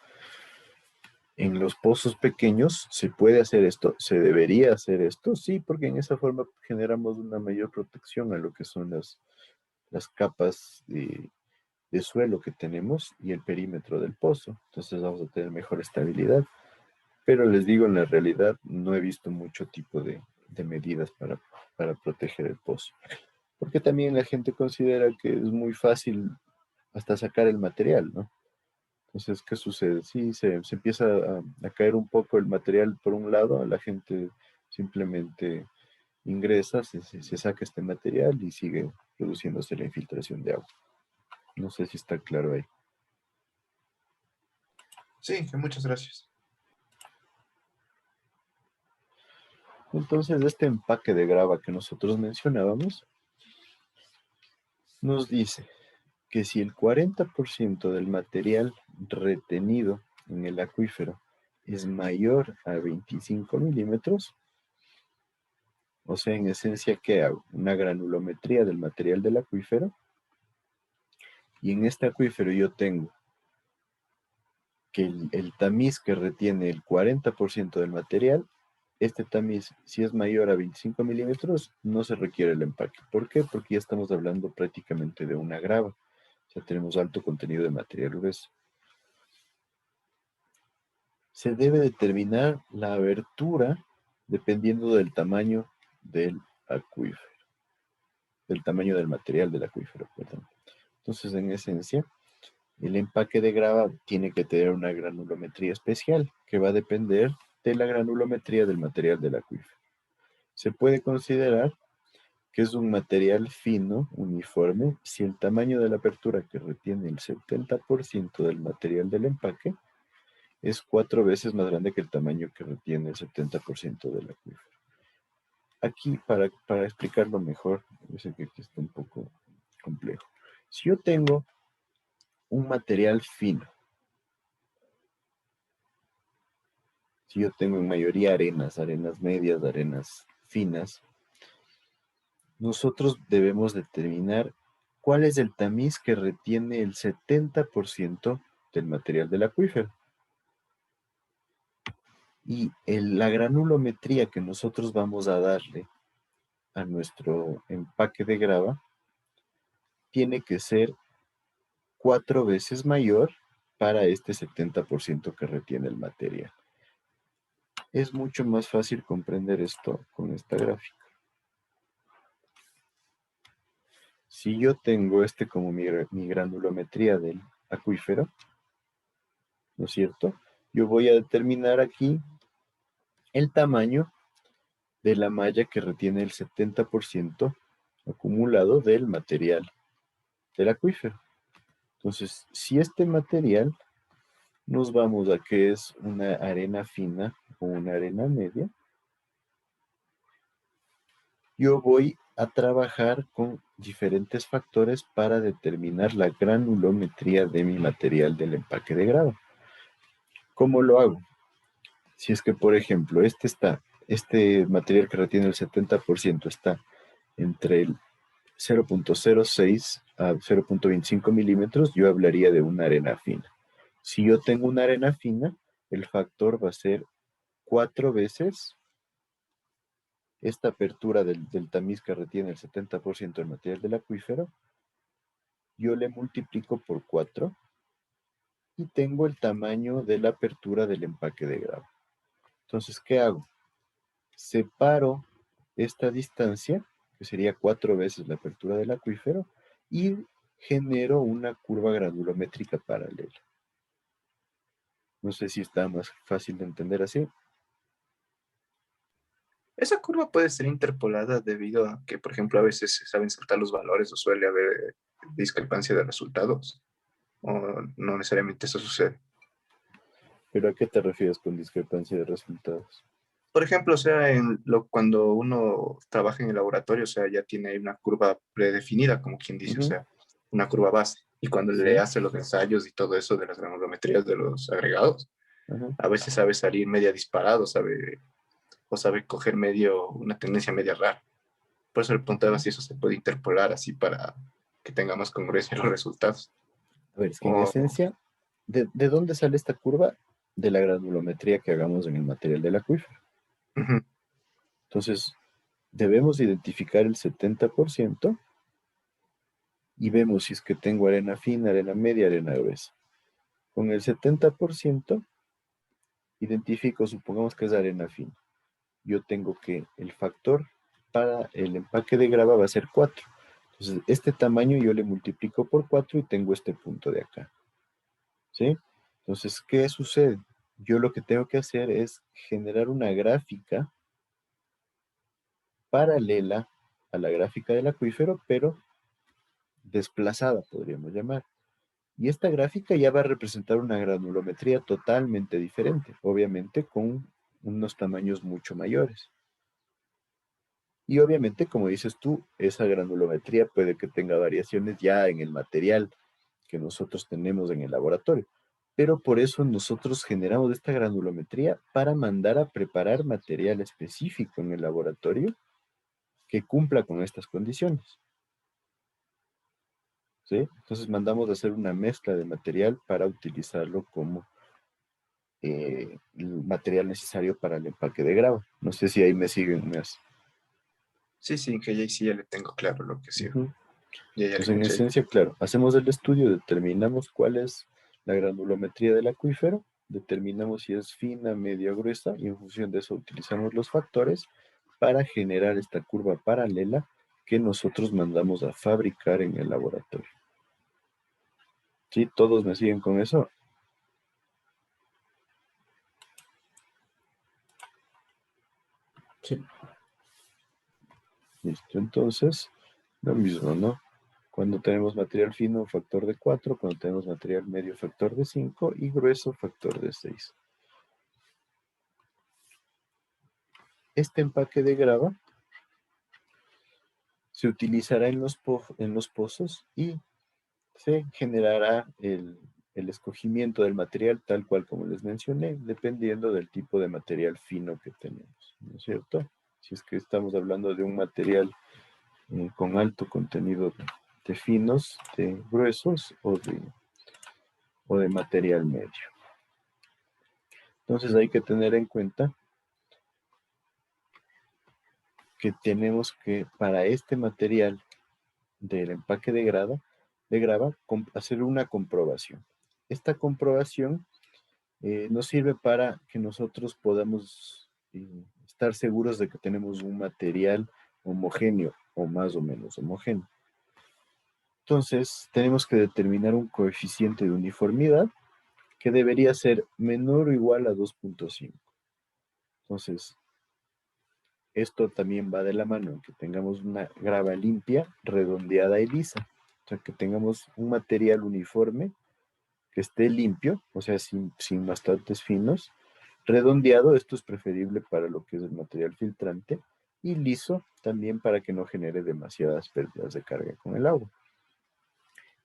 En los pozos pequeños se puede hacer esto, se debería hacer esto, sí, porque en esa forma generamos una mayor protección a lo que son las capas de suelo que tenemos y el perímetro del pozo. Entonces vamos a tener mejor estabilidad. Pero les digo, en la realidad no he visto mucho tipo de medidas para proteger el pozo. Porque también la gente considera que es muy fácil hasta sacar el material, ¿no? Entonces, ¿qué sucede? Sí, se empieza a caer un poco el material por un lado, la gente simplemente ingresa, se saca este material y sigue produciéndose la infiltración de agua. No sé si está claro ahí. Sí, muchas gracias. Entonces, este empaque de grava que nosotros mencionábamos nos dice que si el 40% del material retenido en el acuífero es mayor a 25 milímetros, o sea, en esencia, ¿qué hago? Una granulometría del material del acuífero, y en este acuífero yo tengo que el tamiz que retiene el 40% del material, este tamiz, si es mayor a 25 milímetros, no se requiere el empaque. ¿Por qué? Porque ya estamos hablando prácticamente de una grava. O sea, tenemos alto contenido de material grueso. Se debe determinar la abertura dependiendo del tamaño del acuífero, del tamaño del material del acuífero, perdón. Entonces, en esencia, el empaque de grava tiene que tener una granulometría especial que va a depender de la granulometría del material del acuífero. Se puede considerar que es un material fino, uniforme, si el tamaño de la apertura que retiene el 70% del material del empaque es 4 veces más grande que el tamaño que retiene el 70% del acuífero. Aquí, para explicarlo mejor, yo sé que aquí está un poco complejo. Si yo tengo un material fino, si yo tengo en mayoría arenas medias, arenas finas, nosotros debemos determinar cuál es el tamiz que retiene el 70% del material del acuífero. Y la granulometría que nosotros vamos a darle a nuestro empaque de grava tiene que ser 4 veces mayor para este 70% que retiene el material. Es mucho más fácil comprender esto con esta gráfica. Si yo tengo como mi granulometría del acuífero, ¿no es cierto? Yo voy a determinar aquí el tamaño de la malla que retiene el 70% acumulado del material del acuífero. Entonces, si este material nos vamos a que es una arena fina o una arena media, yo voy a trabajar con diferentes factores para determinar la granulometría de mi material del empaque de grava. ¿Cómo lo hago? Si es que, por ejemplo, este material que retiene el 70% está entre el 0.06 a 0.25 milímetros, yo hablaría de una arena fina. Si yo tengo una arena fina, el factor va a ser 4 veces esta apertura del tamiz que retiene el 70% del material del acuífero. Yo le multiplico por 4 y tengo el tamaño de la apertura del empaque de grava. Entonces, ¿qué hago? Separo esta distancia, que sería 4 veces la apertura del acuífero, y genero una curva granulométrica paralela. No sé si está más fácil de entender así. Esa curva puede ser interpolada debido a que, por ejemplo, a veces se saben saltar los valores o suele haber discrepancia de resultados. o no necesariamente eso sucede. ¿Pero a qué te refieres con discrepancia de resultados? Por ejemplo, o sea, cuando uno trabaja en el laboratorio, o sea, ya tiene ahí una curva predefinida, como quien dice, o Ujú. sea, una curva base. Y cuando Sí. le hace los ensayos y todo eso de las granulometrías de los agregados, Ajá. a veces sabe salir media disparado, o sabe coger una tendencia media rara. Por eso le preguntaba si eso se puede interpolar así para que tenga más congruencia en los resultados. A ver, es que en O- esencia, ¿de dónde sale esta curva? De la granulometría que hagamos en el material del acuífero. Ujú. Entonces, debemos identificar el 70% y vemos si es que tengo arena fina, arena media, arena gruesa. Con el 70% identifico, supongamos que es arena fina. Yo tengo que el factor para el empaque de grava va a ser 4. Entonces, este tamaño yo le multiplico por 4 y tengo este punto de acá. ¿Sí? Entonces, ¿qué sucede? Yo lo que tengo que hacer es generar una gráfica paralela a la gráfica del acuífero, pero desplazada, podríamos llamar. Y esta gráfica ya va a representar una granulometría totalmente diferente, obviamente con unos tamaños mucho mayores. Y obviamente, como dices tú, esa granulometría puede que tenga variaciones ya en el material que nosotros tenemos en el laboratorio. Pero por eso nosotros generamos esta granulometría para mandar a preparar material específico en el laboratorio que cumpla con estas condiciones. ¿Sí? Entonces mandamos a hacer una mezcla de material para utilizarlo como el material necesario para el empaque de grava. No sé si ahí me siguen más. Sí, sí, que ya sí ya le tengo claro lo que sí. Ujú. Ya le Entonces, en caché. esencia, claro, hacemos el estudio, determinamos cuál es la granulometría del acuífero, determinamos si es fina, media o gruesa, y en función de eso utilizamos los factores para generar esta curva paralela que nosotros mandamos a fabricar en el laboratorio. ¿Sí? ¿Todos me siguen con eso? Sí. Listo, entonces, lo mismo, ¿no? Cuando tenemos material fino, factor de 4, cuando tenemos material medio, factor de 5, y grueso, factor de 6. Este empaque de grava se utilizará en los pozos y se generará el escogimiento del material tal cual como les mencioné, dependiendo del tipo de material fino que tenemos, ¿no es cierto? Si es que estamos hablando de un material con alto contenido de finos, de gruesos o de material medio. Entonces hay que tener en cuenta que tenemos que para este material del empaque de grava, hacer una comprobación. Esta comprobación nos sirve para que nosotros podamos estar seguros de que tenemos un material homogéneo o más o menos homogéneo. Entonces, tenemos que determinar un coeficiente de uniformidad que debería ser menor o igual a 2.5. Entonces, esto también va de la mano en que tengamos una grava limpia, redondeada y lisa. O sea, que tengamos un material uniforme que esté limpio, o sea, sin bastantes finos. Redondeado, esto es preferible para lo que es el material filtrante. Y liso también para que no genere demasiadas pérdidas de carga con el agua.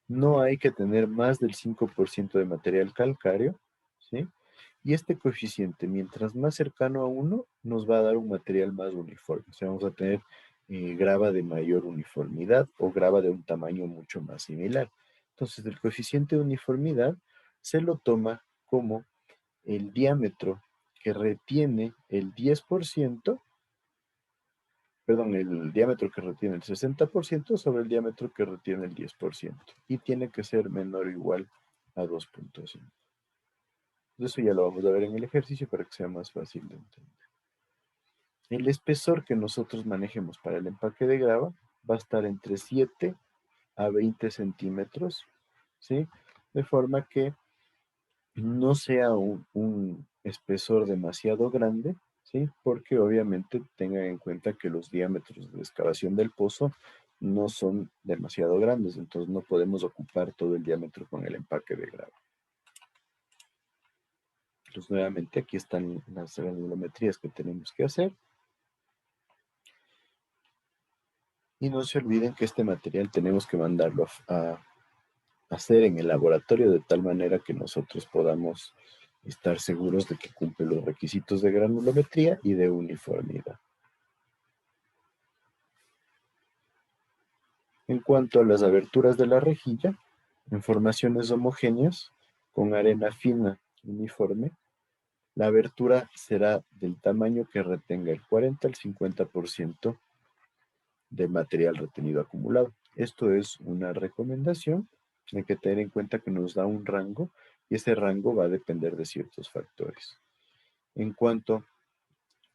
No hay que tener más del 5% de material calcáreo, ¿sí? Y este coeficiente, mientras más cercano a 1, nos va a dar un material más uniforme. O sea, vamos a tener grava de mayor uniformidad o grava de un tamaño mucho más similar. Entonces, el coeficiente de uniformidad se lo toma como el diámetro que retiene el 10%, perdón, el diámetro que retiene el 60% sobre el diámetro que retiene el 10%. Y tiene que ser menor o igual a 2.5. Eso ya lo vamos a ver en el ejercicio para que sea más fácil de entender. El espesor que nosotros manejemos para el empaque de grava va a estar entre 7 a 20 centímetros, ¿sí? De forma que no sea un espesor demasiado grande, ¿sí? Porque obviamente tengan en cuenta que los diámetros de excavación del pozo no son demasiado grandes, entonces no podemos ocupar todo el diámetro con el empaque de grava. Entonces nuevamente aquí están las granulometrías que tenemos que hacer. Y no se olviden que este material tenemos que mandarlo a hacer en el laboratorio de tal manera que nosotros podamos estar seguros de que cumple los requisitos de granulometría y de uniformidad. En cuanto a las aberturas de la rejilla, en formaciones homogéneas, con arena fina uniforme, la abertura será del tamaño que retenga el 40 al 50% de material retenido acumulado. Esto es una recomendación. Hay que tener en cuenta que nos da un rango y ese rango va a depender de ciertos factores. En cuanto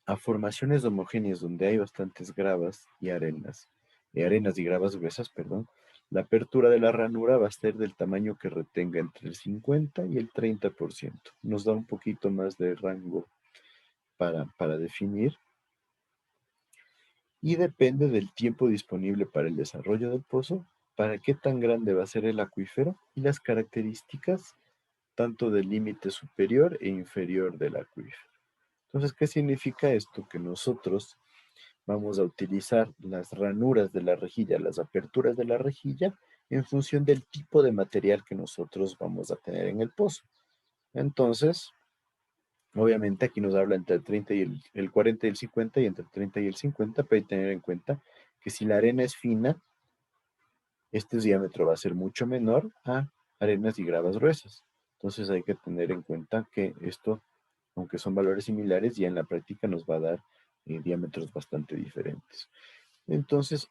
a formaciones homogéneas donde hay bastantes gravas y arenas y gravas gruesas, perdón, la apertura de la ranura va a ser del tamaño que retenga entre el 50 y el 30%. Nos da un poquito más de rango para definir y depende del tiempo disponible para el desarrollo del pozo, para qué tan grande va a ser el acuífero y las características tanto del límite superior e inferior del acuífero. Entonces, ¿qué significa esto? Que nosotros vamos a utilizar las ranuras de la rejilla, las aperturas de la rejilla, en función del tipo de material que nosotros vamos a tener en el pozo. Entonces, obviamente aquí nos habla entre el 30 y el 40 y el 50 y entre el 30 y el 50, pero hay que tener en cuenta que si la arena es fina, este diámetro va a ser mucho menor a arenas y gravas gruesas. Entonces hay que tener en cuenta que esto, aunque son valores similares, ya en la práctica nos va a dar diámetros bastante diferentes. Entonces,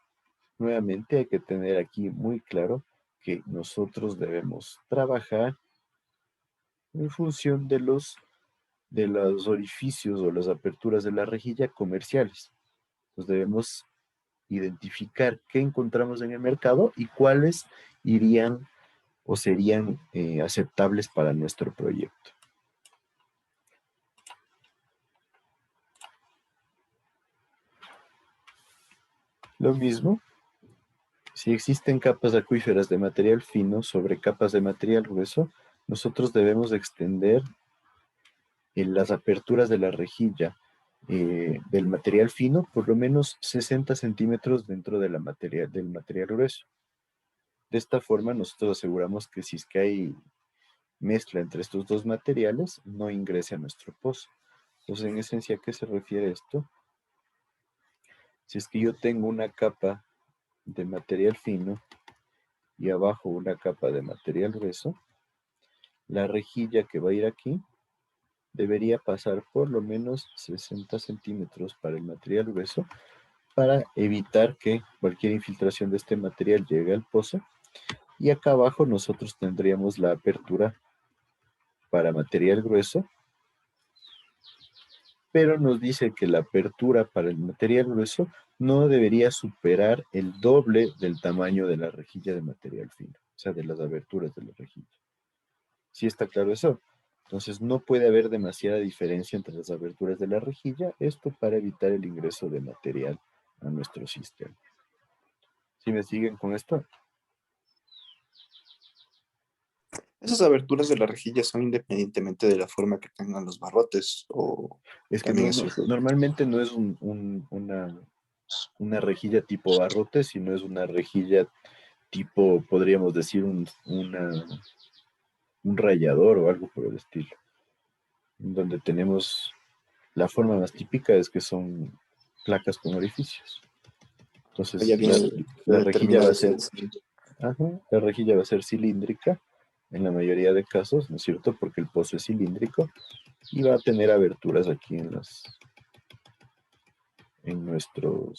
nuevamente hay que tener aquí muy claro que nosotros debemos trabajar en función de los orificios o las aperturas de la rejilla comerciales. Pues debemos identificar qué encontramos en el mercado y cuáles irían o serían aceptables para nuestro proyecto. Lo mismo, si existen capas acuíferas de material fino sobre capas de material grueso, nosotros debemos extender en las aperturas de la rejilla del material fino por lo menos 60 centímetros dentro de del material grueso. De esta forma nosotros aseguramos que si es que hay mezcla entre estos dos materiales, no ingrese a nuestro pozo. Entonces, en esencia, ¿a qué se refiere esto? Si es que yo tengo una capa de material fino y abajo una capa de material grueso, la rejilla que va a ir aquí debería pasar por lo menos 60 centímetros para el material grueso para evitar que cualquier infiltración de este material llegue al pozo. Y acá abajo nosotros tendríamos la apertura para material grueso, pero nos dice que la apertura para el material grueso no debería superar el doble del tamaño de la rejilla de material fino, o sea, de las aberturas de la rejilla. ¿Sí está claro eso? Entonces no puede haber demasiada diferencia entre las aberturas de la rejilla, esto para evitar el ingreso de material a nuestro sistema. ¿Sí me siguen con esto? Esas aberturas de la rejilla son independientemente de la forma que tengan los barrotes o Es que también eso. normalmente no es una rejilla tipo barrote, sino es una rejilla tipo, podríamos decir, un rallador o algo por el estilo. Donde tenemos, la forma más típica es que son placas con orificios. Entonces, Ya viene la rejilla va a ser, determinado. la rejilla va a ser cilíndrica en la mayoría de casos, ¿no es cierto? Porque el pozo es cilíndrico y va a tener aberturas aquí en nuestro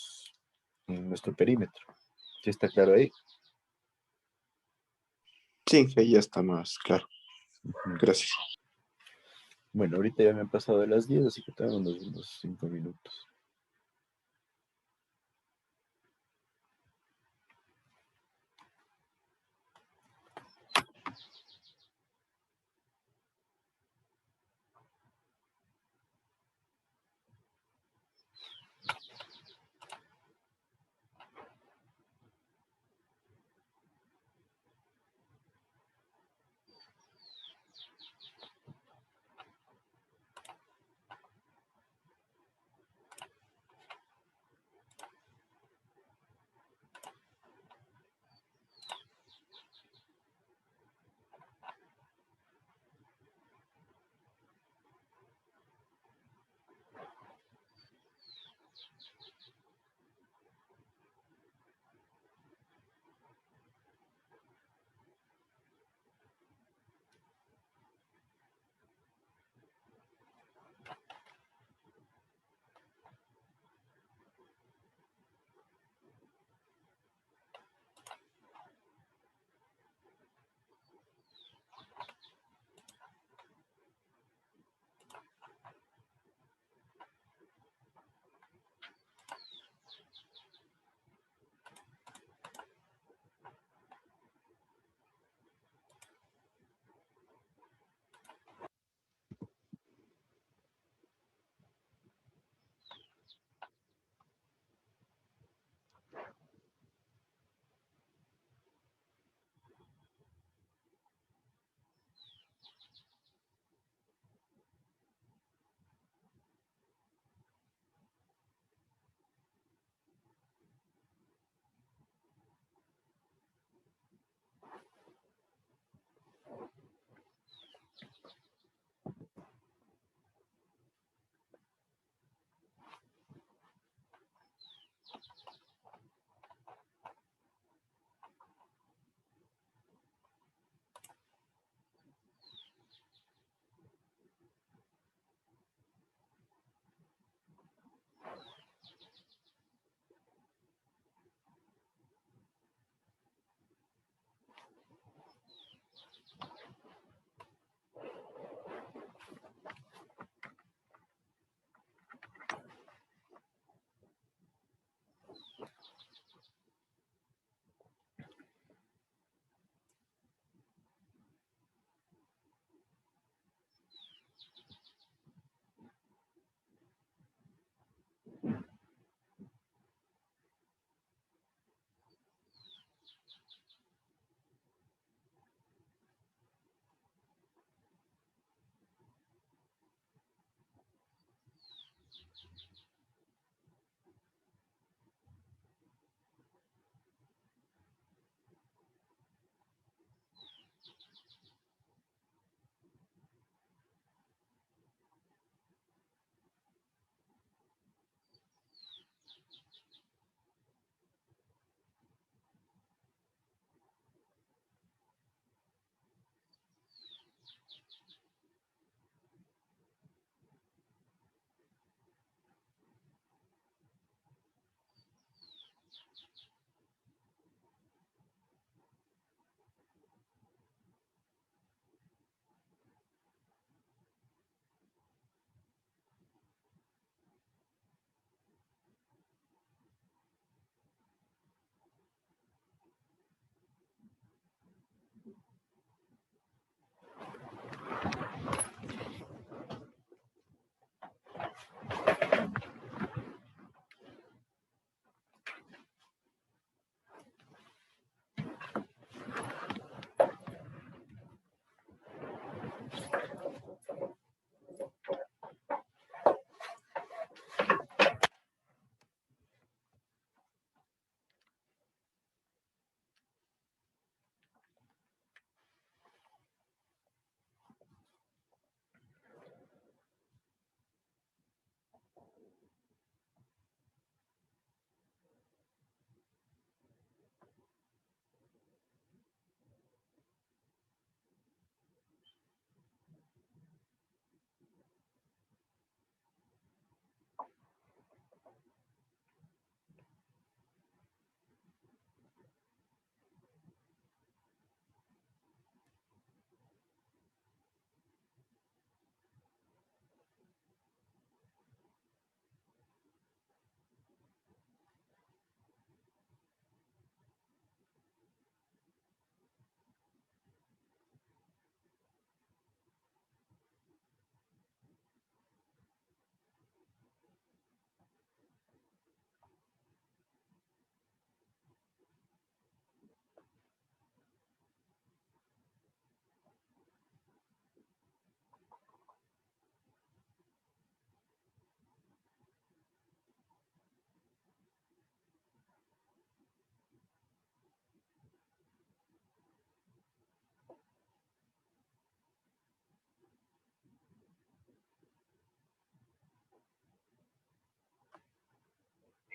perímetro. ¿Sí está claro ahí? Sí, ahí ya está más claro. Ujú. Gracias. Bueno, ahorita ya me han pasado de las 10, así que tengo unos 5 minutos.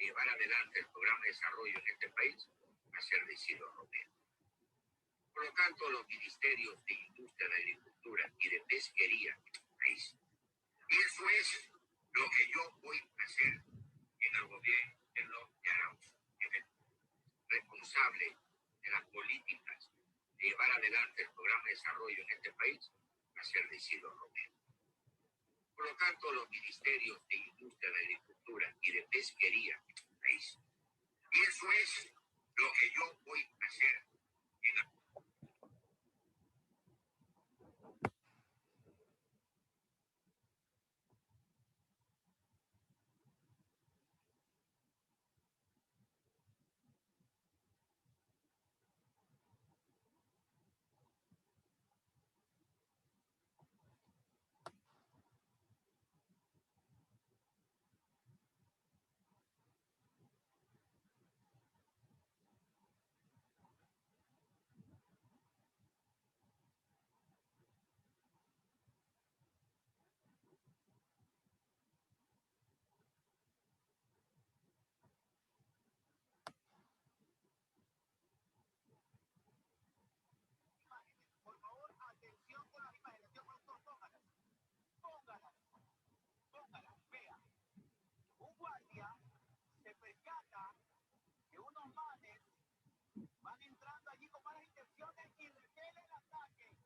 llevar adelante el programa de desarrollo en este país va a ser de Isidro Romero. Por lo tanto, los ministerios de Industria, de Agricultura y de Pesquería en este país. Y eso es lo que yo voy a hacer en el gobierno de Arauz. Responsable de las políticas de llevar adelante el programa de desarrollo en este país va a ser de Isidro Romero. Por lo tanto, los ministerios de Industria, de Agricultura y de Pesquería en este país. Y eso es lo que yo voy a hacer en la... Por favor, atención con las imágenes. Yo productor, póngalas. Vea. Un guardia se percata que unos manes van entrando allí con malas intenciones y repele el ataque.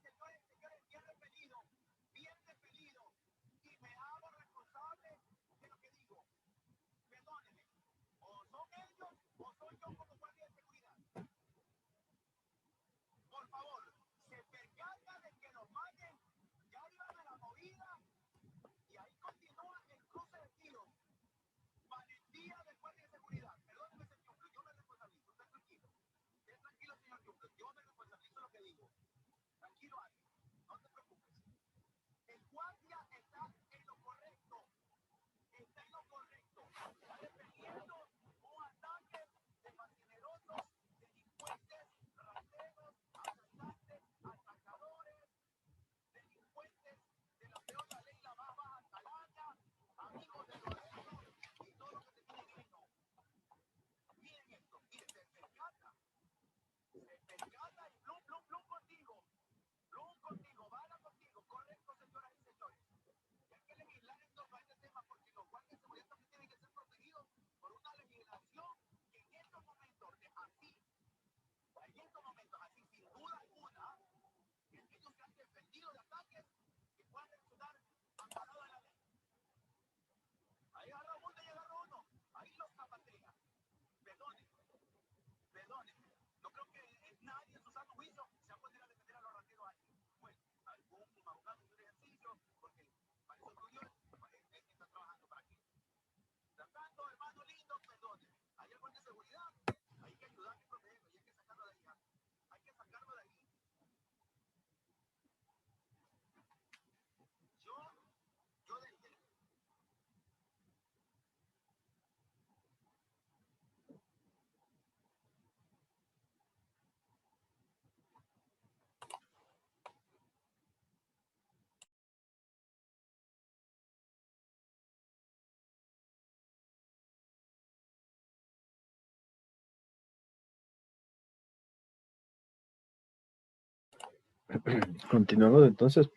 Señores, bien repelido. Y me hago responsable de lo que digo. Perdónenme. O son ellos o soy yo como guardia de seguridad. Por favor, se percata de que los manes ya iban a la movida y ahí continúa el cruce de tiros. Valentía del guardia de seguridad. Perdóneme, señor Jumble, yo me responsabilizo. Usted tranquilo. Usted tranquilo, señor Jumble. Yo me responsabilizo lo que digo. Tranquilo, Ali. No te preocupes. El guardia está en lo correcto. Está defendiendo un ataque de fascinerosos, delincuentes, rateros, asaltantes, atacadores, delincuentes de la peor la ley, la más baja calaña, amigos de Lorenzo y todo lo que te tienen eso. Miren esto, miren, se percata y Blum contigo, bala contigo, correcto, señoras y señores. Y hay que legislar en torno a este tema porque los guardias de seguridad también tienen que ser protegidos por una legislación que en estos momentos así, sin duda alguna, que ellos se han defendido de ataques que puedan resultar amparados en la ley. Ahí agarró uno y agarró uno. Ahí los zapatea. Perdone. No creo que nadie en su sano juicio se va a poner a defender a los rateros así. Bueno, algún abogado de un ejercicio, porque para eso estudió, está trabajando para aquí. Tratando, hermano lindo, perdone. Hay algo de seguridad, hay que ayudar y protegerlo, y hay que sacarlo de ahí. Hay que sacarlo de ahí. Yo de ahí. Continuamos entonces.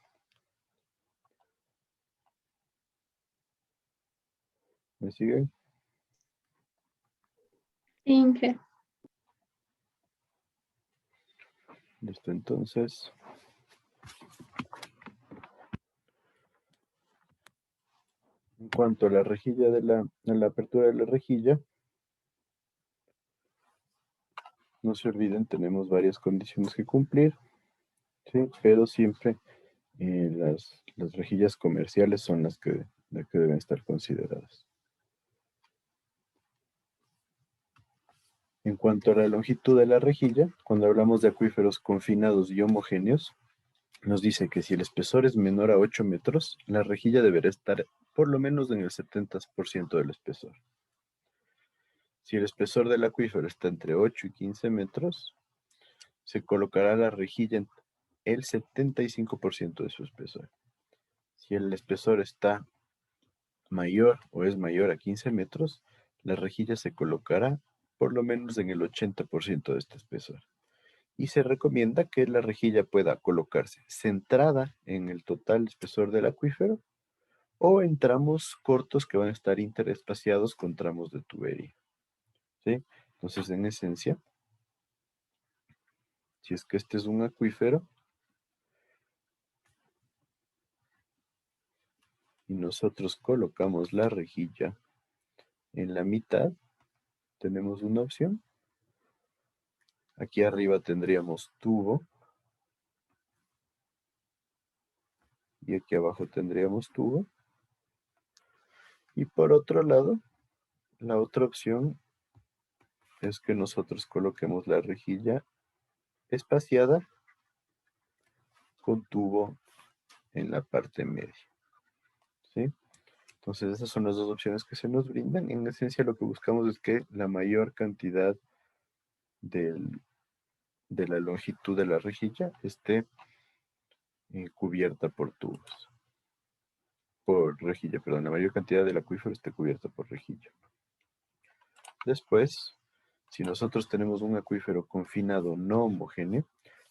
¿Me siguen? Inge. Listo, entonces. En cuanto a la rejilla a la apertura de la rejilla, no se olviden, tenemos varias condiciones que cumplir, ¿sí? Pero siempre las rejillas comerciales son las que deben estar consideradas. En cuanto a la longitud de la rejilla, cuando hablamos de acuíferos confinados y homogéneos, nos dice que si el espesor es menor a 8 metros, la rejilla deberá estar por lo menos en el 70% del espesor. Si el espesor del acuífero está entre 8 y 15 metros, se colocará la rejilla en el 75% de su espesor. Si el espesor está mayor o es mayor a 15 metros, la rejilla se colocará por lo menos en el 80% de este espesor. Y se recomienda que la rejilla pueda colocarse centrada en el total espesor del acuífero o en tramos cortos que van a estar interespaciados con tramos de tubería. ¿Sí? Entonces, en esencia, si es que este es un acuífero y nosotros colocamos la rejilla en la mitad, tenemos una opción. Aquí arriba tendríamos tubo y aquí abajo tendríamos tubo. Y por otro lado, la otra opción es que nosotros coloquemos la rejilla espaciada con tubo en la parte media. ¿Sí? Entonces esas son las dos opciones que se nos brindan. En esencia lo que buscamos es que la mayor cantidad de la longitud de la rejilla esté cubierta por tubos. Por rejilla, perdón, la mayor cantidad del acuífero esté cubierta por rejilla. Después, si nosotros tenemos un acuífero confinado no homogéneo,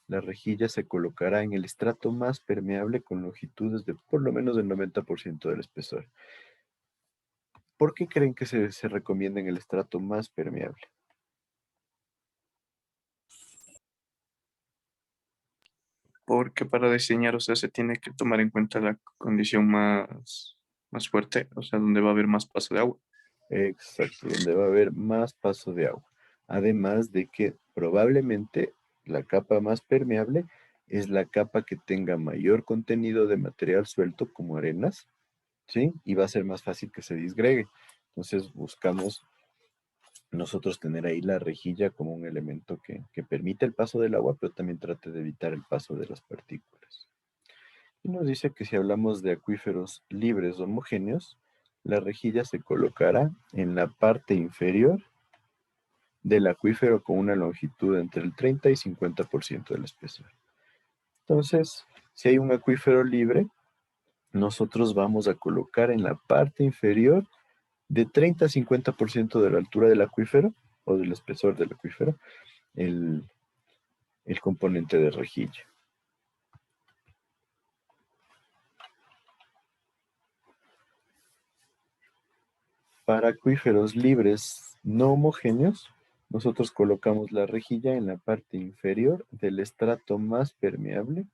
la rejilla se colocará en el estrato más permeable con longitudes de por lo menos el 90% del espesor. ¿Por qué creen que se recomienda en el estrato más permeable? Porque para diseñar, o sea, se tiene que tomar en cuenta la condición más fuerte, o sea, donde va a haber más paso de agua. Exacto, donde va a haber más paso de agua. Además de que probablemente la capa más permeable es la capa que tenga mayor contenido de material suelto como arenas, ¿sí? Y va a ser más fácil que se disgregue. Entonces buscamos nosotros tener ahí la rejilla como un elemento que permite el paso del agua, pero también trate de evitar el paso de las partículas. Y nos dice que si hablamos de acuíferos libres homogéneos, la rejilla se colocará en la parte inferior del acuífero con una longitud entre el 30 y 50% del espesor. Entonces, si hay un acuífero libre, nosotros vamos a colocar en la parte inferior de 30 a 50% de la altura del acuífero o del espesor del acuífero, el componente de rejilla. Para acuíferos libres no homogéneos, nosotros colocamos la rejilla en la parte inferior del estrato más permeable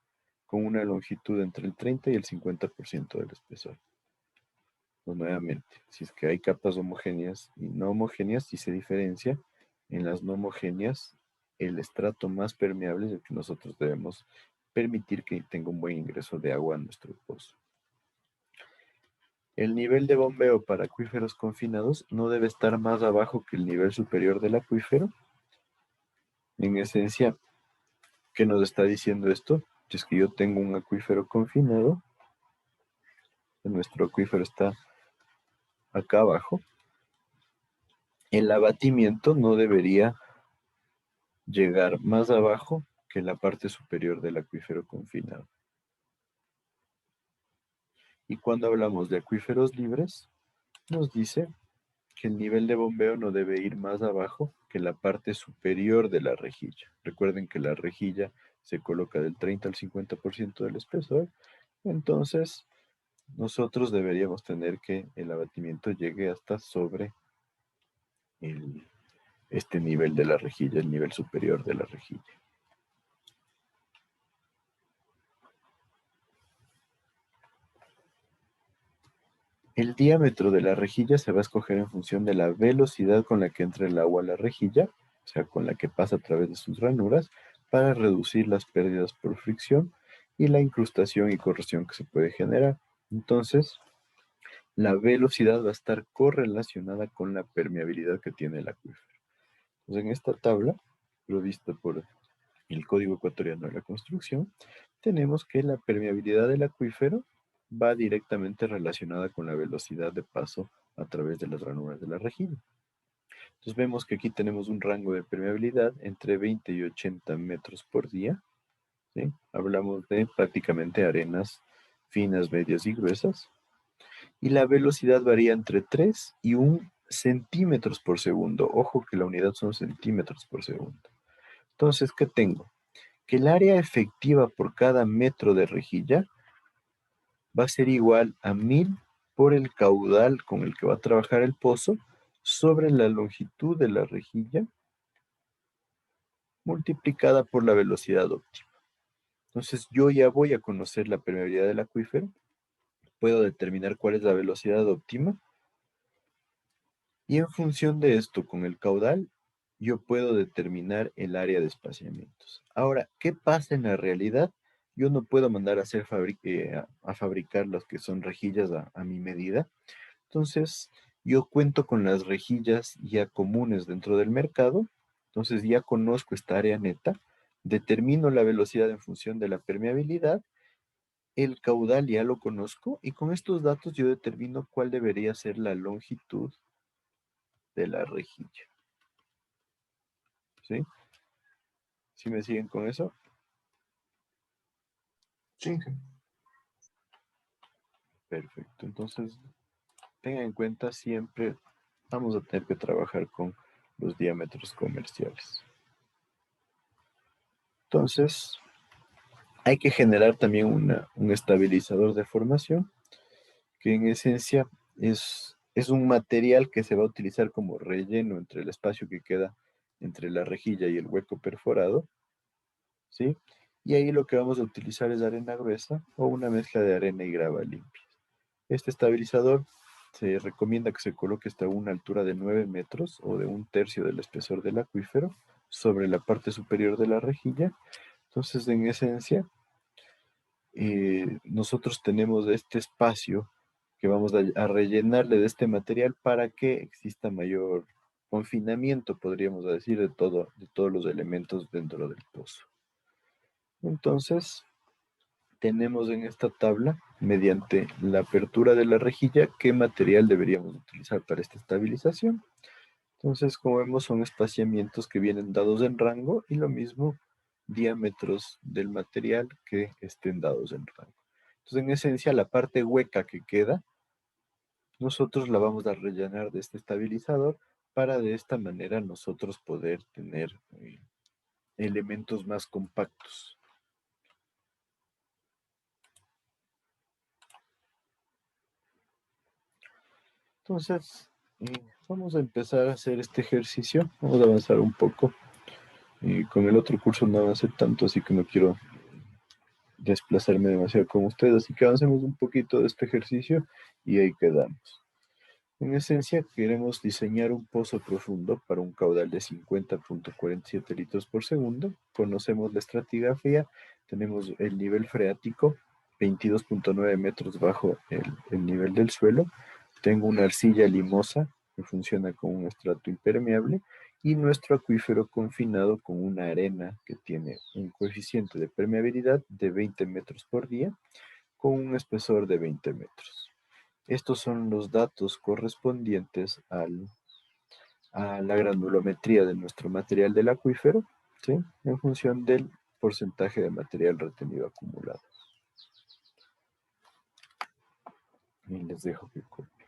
con una longitud entre el 30 y el 50% del espesor. Pues nuevamente, si es que hay capas homogéneas y no homogéneas, sí se diferencia. En las no homogéneas, el estrato más permeable es el que nosotros debemos permitir que tenga un buen ingreso de agua a nuestro pozo. El nivel de bombeo para acuíferos confinados no debe estar más abajo que el nivel superior del acuífero. En esencia, ¿qué nos está diciendo esto? Si es que yo tengo un acuífero confinado, nuestro acuífero está acá abajo, el abatimiento no debería llegar más abajo que la parte superior del acuífero confinado. Y cuando hablamos de acuíferos libres, nos dice que el nivel de bombeo no debe ir más abajo que la parte superior de la rejilla. Recuerden que la rejilla se coloca del 30 al 50% del espesor, entonces nosotros deberíamos tener que el abatimiento llegue hasta sobre este nivel de la rejilla, el nivel superior de la rejilla. El diámetro de la rejilla se va a escoger en función de la velocidad con la que entra el agua a la rejilla, o sea, con la que pasa a través de sus ranuras, para reducir las pérdidas por fricción y la incrustación y corrosión que se puede generar. Entonces, la velocidad va a estar correlacionada con la permeabilidad que tiene el acuífero. Entonces, en esta tabla, provista por el Código Ecuatoriano de la Construcción, tenemos que la permeabilidad del acuífero va directamente relacionada con la velocidad de paso a través de las ranuras de la rejilla. Entonces vemos que aquí tenemos un rango de permeabilidad entre 20 y 80 metros por día, ¿sí? Hablamos de prácticamente arenas finas, medias y gruesas. y la velocidad varía entre 3 y 1 centímetros por segundo. Ojo que la unidad son centímetros por segundo. Entonces, ¿qué tengo? Que el área efectiva por cada metro de rejilla va a ser igual a 1000 por el caudal con el que va a trabajar el pozo sobre la longitud de la rejilla multiplicada por la velocidad óptima. Entonces yo ya voy a conocer la permeabilidad del acuífero, puedo determinar cuál es la velocidad óptima y en función de esto con el caudal yo puedo determinar el área de espaciamientos. Ahora, ¿qué pasa en la realidad? Yo no puedo mandar a hacer a fabricar las que son rejillas a mi medida. Entonces, yo cuento con las rejillas ya comunes dentro del mercado. Entonces, ya conozco esta área neta. Determino la velocidad en función de la permeabilidad. El caudal ya lo conozco. Y con estos datos yo determino cuál debería ser la longitud de la rejilla. ¿Sí? ¿Sí me siguen con eso? Sí. Perfecto. Entonces, tengan en cuenta siempre, vamos a tener que trabajar con los diámetros comerciales. Entonces, hay que generar también un estabilizador de formación, que en esencia es un material que se va a utilizar como relleno entre el espacio que queda entre la rejilla y el hueco perforado, ¿sí? Y ahí lo que vamos a utilizar es arena gruesa o una mezcla de arena y grava limpia. Este estabilizador se recomienda que se coloque hasta una altura de 9 metros o de 1/3 del espesor del acuífero sobre la parte superior de la rejilla. Entonces, en esencia, nosotros tenemos este espacio que vamos a rellenarle de este material para que exista mayor confinamiento, podríamos decir, de todos los elementos dentro del pozo. Entonces, tenemos en esta tabla, mediante la apertura de la rejilla, qué material deberíamos utilizar para esta estabilización. Entonces, como vemos, son espaciamientos que vienen dados en rango y lo mismo diámetros del material que estén dados en rango. Entonces, en esencia, la parte hueca que queda, nosotros la vamos a rellenar de este estabilizador para de esta manera nosotros poder tener elementos más compactos. Entonces, vamos a empezar a hacer este ejercicio. Vamos a avanzar un poco. Con el otro curso no avancé tanto, así que no quiero desplazarme demasiado con ustedes. Así que avancemos un poquito de este ejercicio y ahí quedamos. En esencia, queremos diseñar un pozo profundo para un caudal de 50.47 litros por segundo. Conocemos la estratigrafía. Tenemos el nivel freático, 22.9 metros bajo el nivel del suelo. Tengo una arcilla limosa que funciona con un estrato impermeable y nuestro acuífero confinado con una arena que tiene un coeficiente de permeabilidad de 20 metros por día con un espesor de 20 metros. Estos son los datos correspondientes a la granulometría de nuestro material del acuífero, ¿sí? En función del porcentaje de material retenido acumulado. Y les dejo que copien.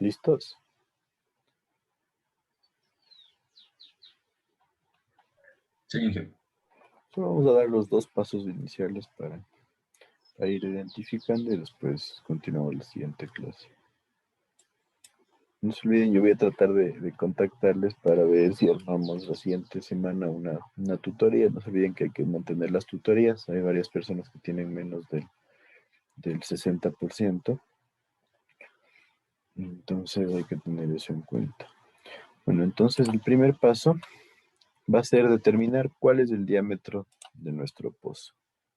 ¿Listos? Sí, Inge. Solo vamos a dar los dos pasos iniciales para ir identificando y después continuamos la siguiente clase. No se olviden, yo voy a tratar de contactarles para ver si armamos la siguiente semana una tutoría. No se olviden que hay que mantener las tutorías. Hay varias personas que tienen menos del 60%. Entonces hay que tener eso en cuenta. Bueno, entonces el primer paso va a ser determinar cuál es el diámetro de nuestro pozo.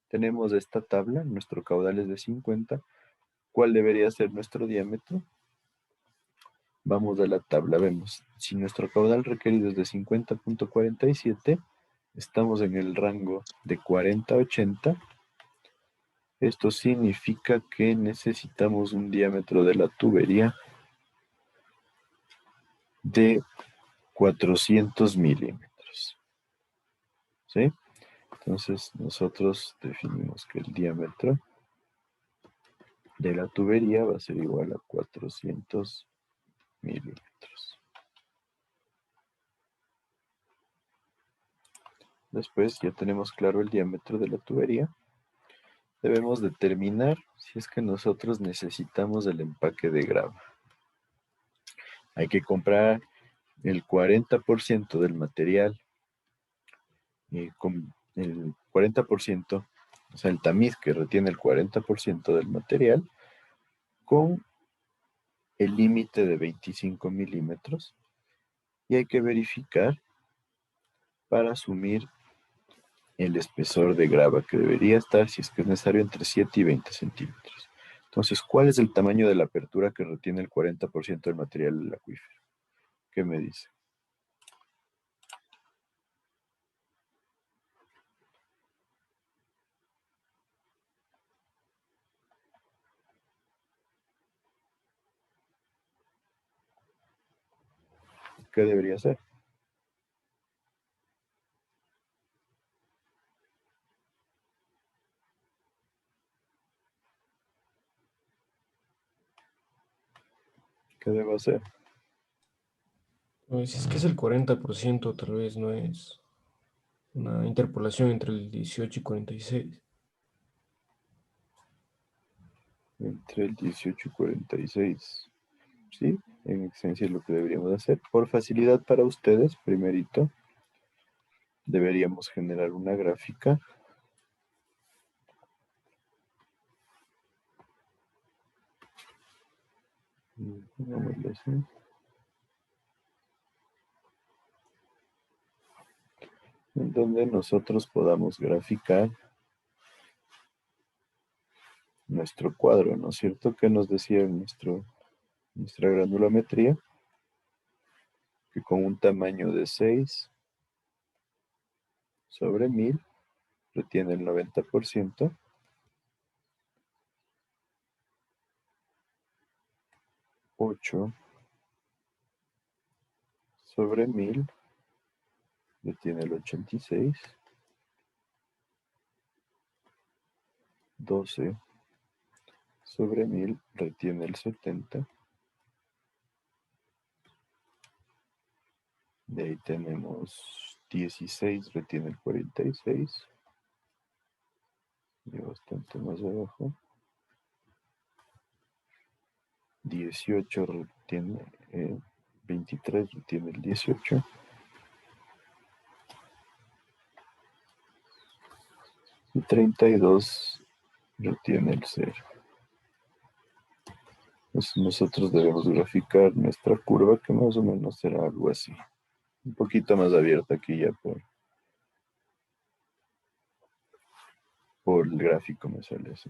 Tenemos esta tabla, nuestro caudal es de 50. ¿Cuál debería ser nuestro diámetro? Vamos a la tabla, vemos. Si nuestro caudal requerido es de 50.47, estamos en el rango de 40 a 80. Esto significa que necesitamos un diámetro de la tubería de 400 milímetros. ¿Sí? Entonces nosotros definimos que el diámetro de la tubería va a ser igual a 400 milímetros. Después ya tenemos claro el diámetro de la tubería. Debemos determinar si es que nosotros necesitamos el empaque de grava. Hay que comprar el 40% del material. Con el 40%, o sea, el tamiz que retiene el 40% del material, con el límite de 25 milímetros. Y hay que verificar para asumir el espesor de grava que debería estar, si es que es necesario, entre 7 y 20 centímetros. Entonces, ¿cuál es el tamaño de la apertura que retiene el 40% del material del acuífero? ¿Qué me dice? ¿Qué debería ser? ¿Qué debo hacer? Pues si es que es el 40%, tal vez no es una interpolación entre el 18 y 46. Entre el 18 y 46. ¿Sí? En esencia es lo que deberíamos hacer. Por facilidad para ustedes, primerito, deberíamos generar una gráfica. Pongámosle así. En donde nosotros podamos graficar nuestro cuadro, ¿no es cierto? ¿Qué nos decía nuestra granulometría? Que con un tamaño de 6 sobre 1000 retiene el 90%. 8 sobre 1000 retiene el 86. 12 sobre 1000 retiene el 70. De ahí tenemos 16 retiene el 46. Y bastante más abajo. 18 retiene 23 retiene el 18. Y 32 retiene el 0. Entonces nosotros debemos graficar nuestra curva, que más o menos será algo así. Un poquito más abierta aquí ya por el gráfico me sale así.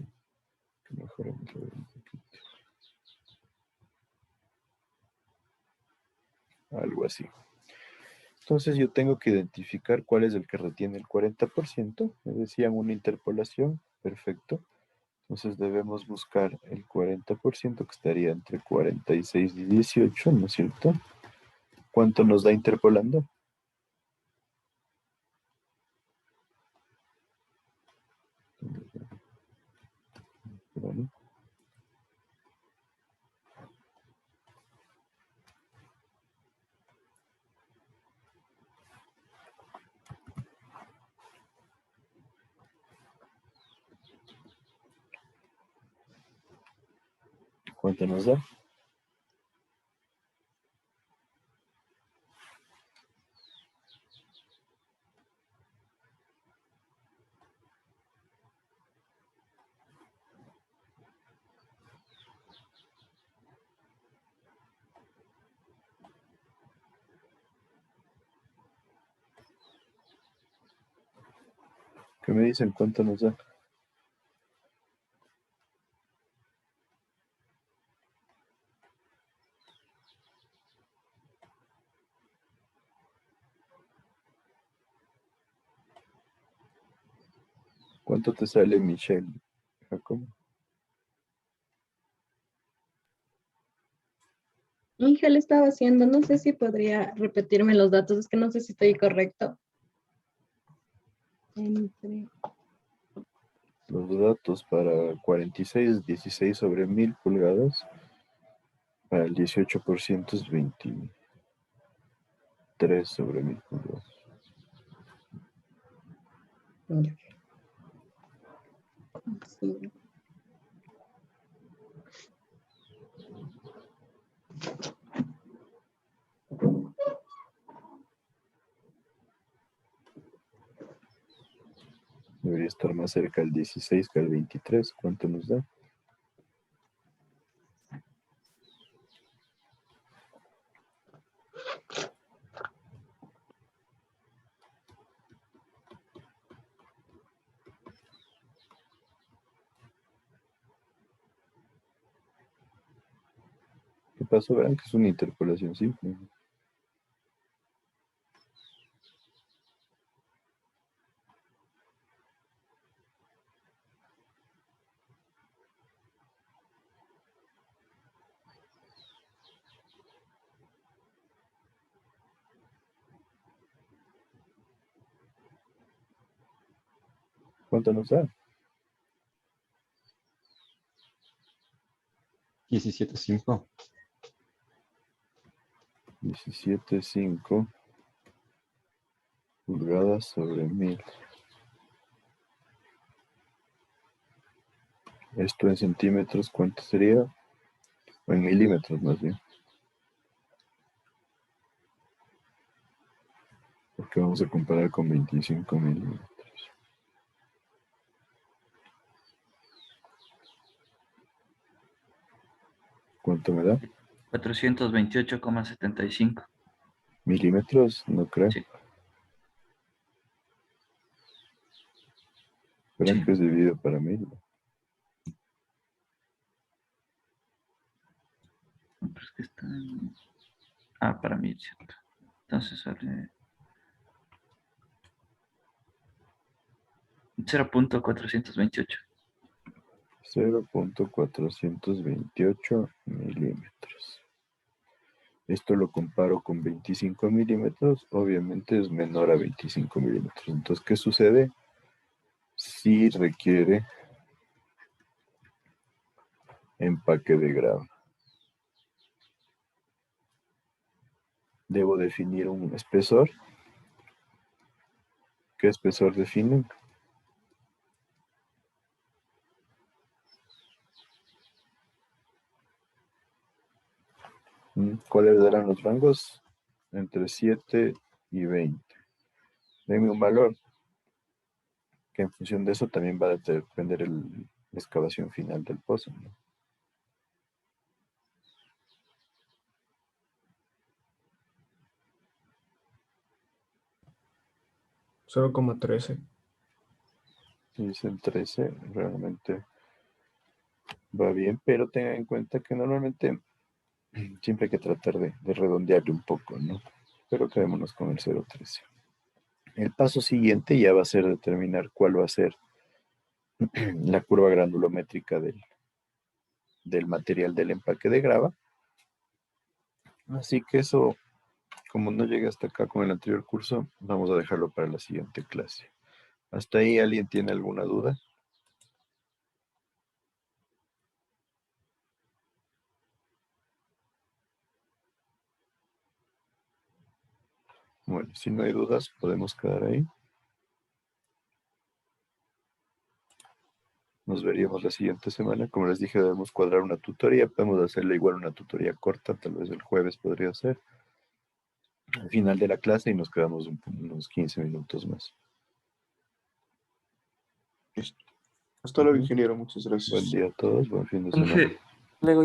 Que mejoremos a ver un poquito. Algo así. Entonces yo tengo que identificar cuál es el que retiene el 40%. Me decían una interpolación. Perfecto. Entonces debemos buscar el 40% que estaría entre 46 y 18, ¿no es cierto? ¿Cuánto nos da interpolando? Bueno. ¿Cuánto nos da? ¿Qué me dicen? ¿Cuánto nos da? ¿Cuánto te sale, Michelle? Jacobo. Ángel estaba haciendo, no sé si podría repetirme los datos, es que no sé si estoy correcto. Entre Los datos para 46 es 16 sobre 1000 pulgadas. Para el 18% es 23 sobre 1000 pulgadas. sí. Debería estar más cerca al 16 que al 23. ¿Cuánto nos da? ¿Qué pasó? Verán que es una interpolación simple. ¿Cuánto nos da? 17.5. 17,5 pulgadas sobre 1000. Esto en centímetros, ¿cuánto sería? O en milímetros más bien. Porque vamos a comparar con 25 milímetros. ¿Cuánto me da? 428,75. Milímetros, no creo. Sí. Verán Sí. que es dividido para 1000. No, pero es que está en... para mí, ¿cierto? Entonces sale 0.428. 0.428 milímetros. Esto lo comparo con 25 milímetros, obviamente es menor a 25 milímetros. Entonces, ¿qué sucede? Sí requiere empaque de grava. Debo definir un espesor. ¿Qué espesor definen? ¿Cuáles eran los rangos? Entre 7 y 20. Denme un valor que en función de eso también va a depender la excavación final del pozo, ¿no? 0,13. Dicen 13, realmente va bien, pero tengan en cuenta que normalmente siempre hay que tratar de redondearle un poco, ¿no? Pero quedémonos con el 0,13. El paso siguiente ya va a ser determinar cuál va a ser la curva granulométrica del material del empaque de grava. Así que eso, como no llegué hasta acá con el anterior curso, vamos a dejarlo para la siguiente clase. ¿Hasta ahí alguien tiene alguna duda? Bueno, si no hay dudas, podemos quedar ahí. Nos veríamos la siguiente semana. Como les dije, debemos cuadrar una tutoría. Podemos hacerle igual una tutoría corta, tal vez el jueves podría ser. Al final de la clase y nos quedamos unos 15 minutos más. Hasta luego, Ujú. ingeniero. Muchas gracias. Buen día a todos, buen fin de semana. Inge, Luego,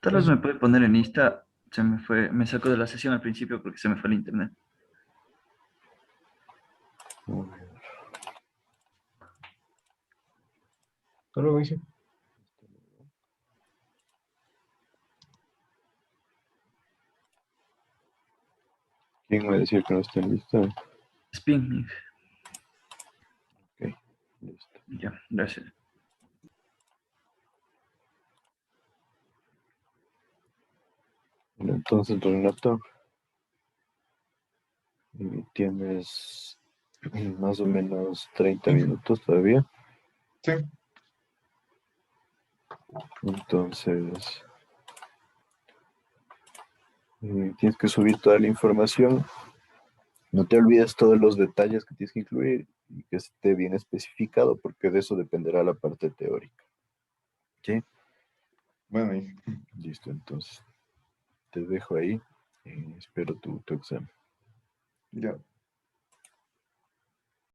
tal vez me puede poner en Insta. Se me fue, me sacó de la sesión al principio porque se me fue el internet. Hasta luego, Inge. ¿Quién me decía que no está en lista? Spin, Inge. Ok, listo. Ya, gracias. Bueno, entonces, Renato, tienes más o menos 30 minutos todavía. Sí. Entonces, tienes que subir toda la información. No te olvides todos los detalles que tienes que incluir y que esté bien especificado, porque de eso dependerá la parte teórica. ¿Sí? Bueno, Inge. Listo, entonces te dejo ahí. Espero tu examen. Ya.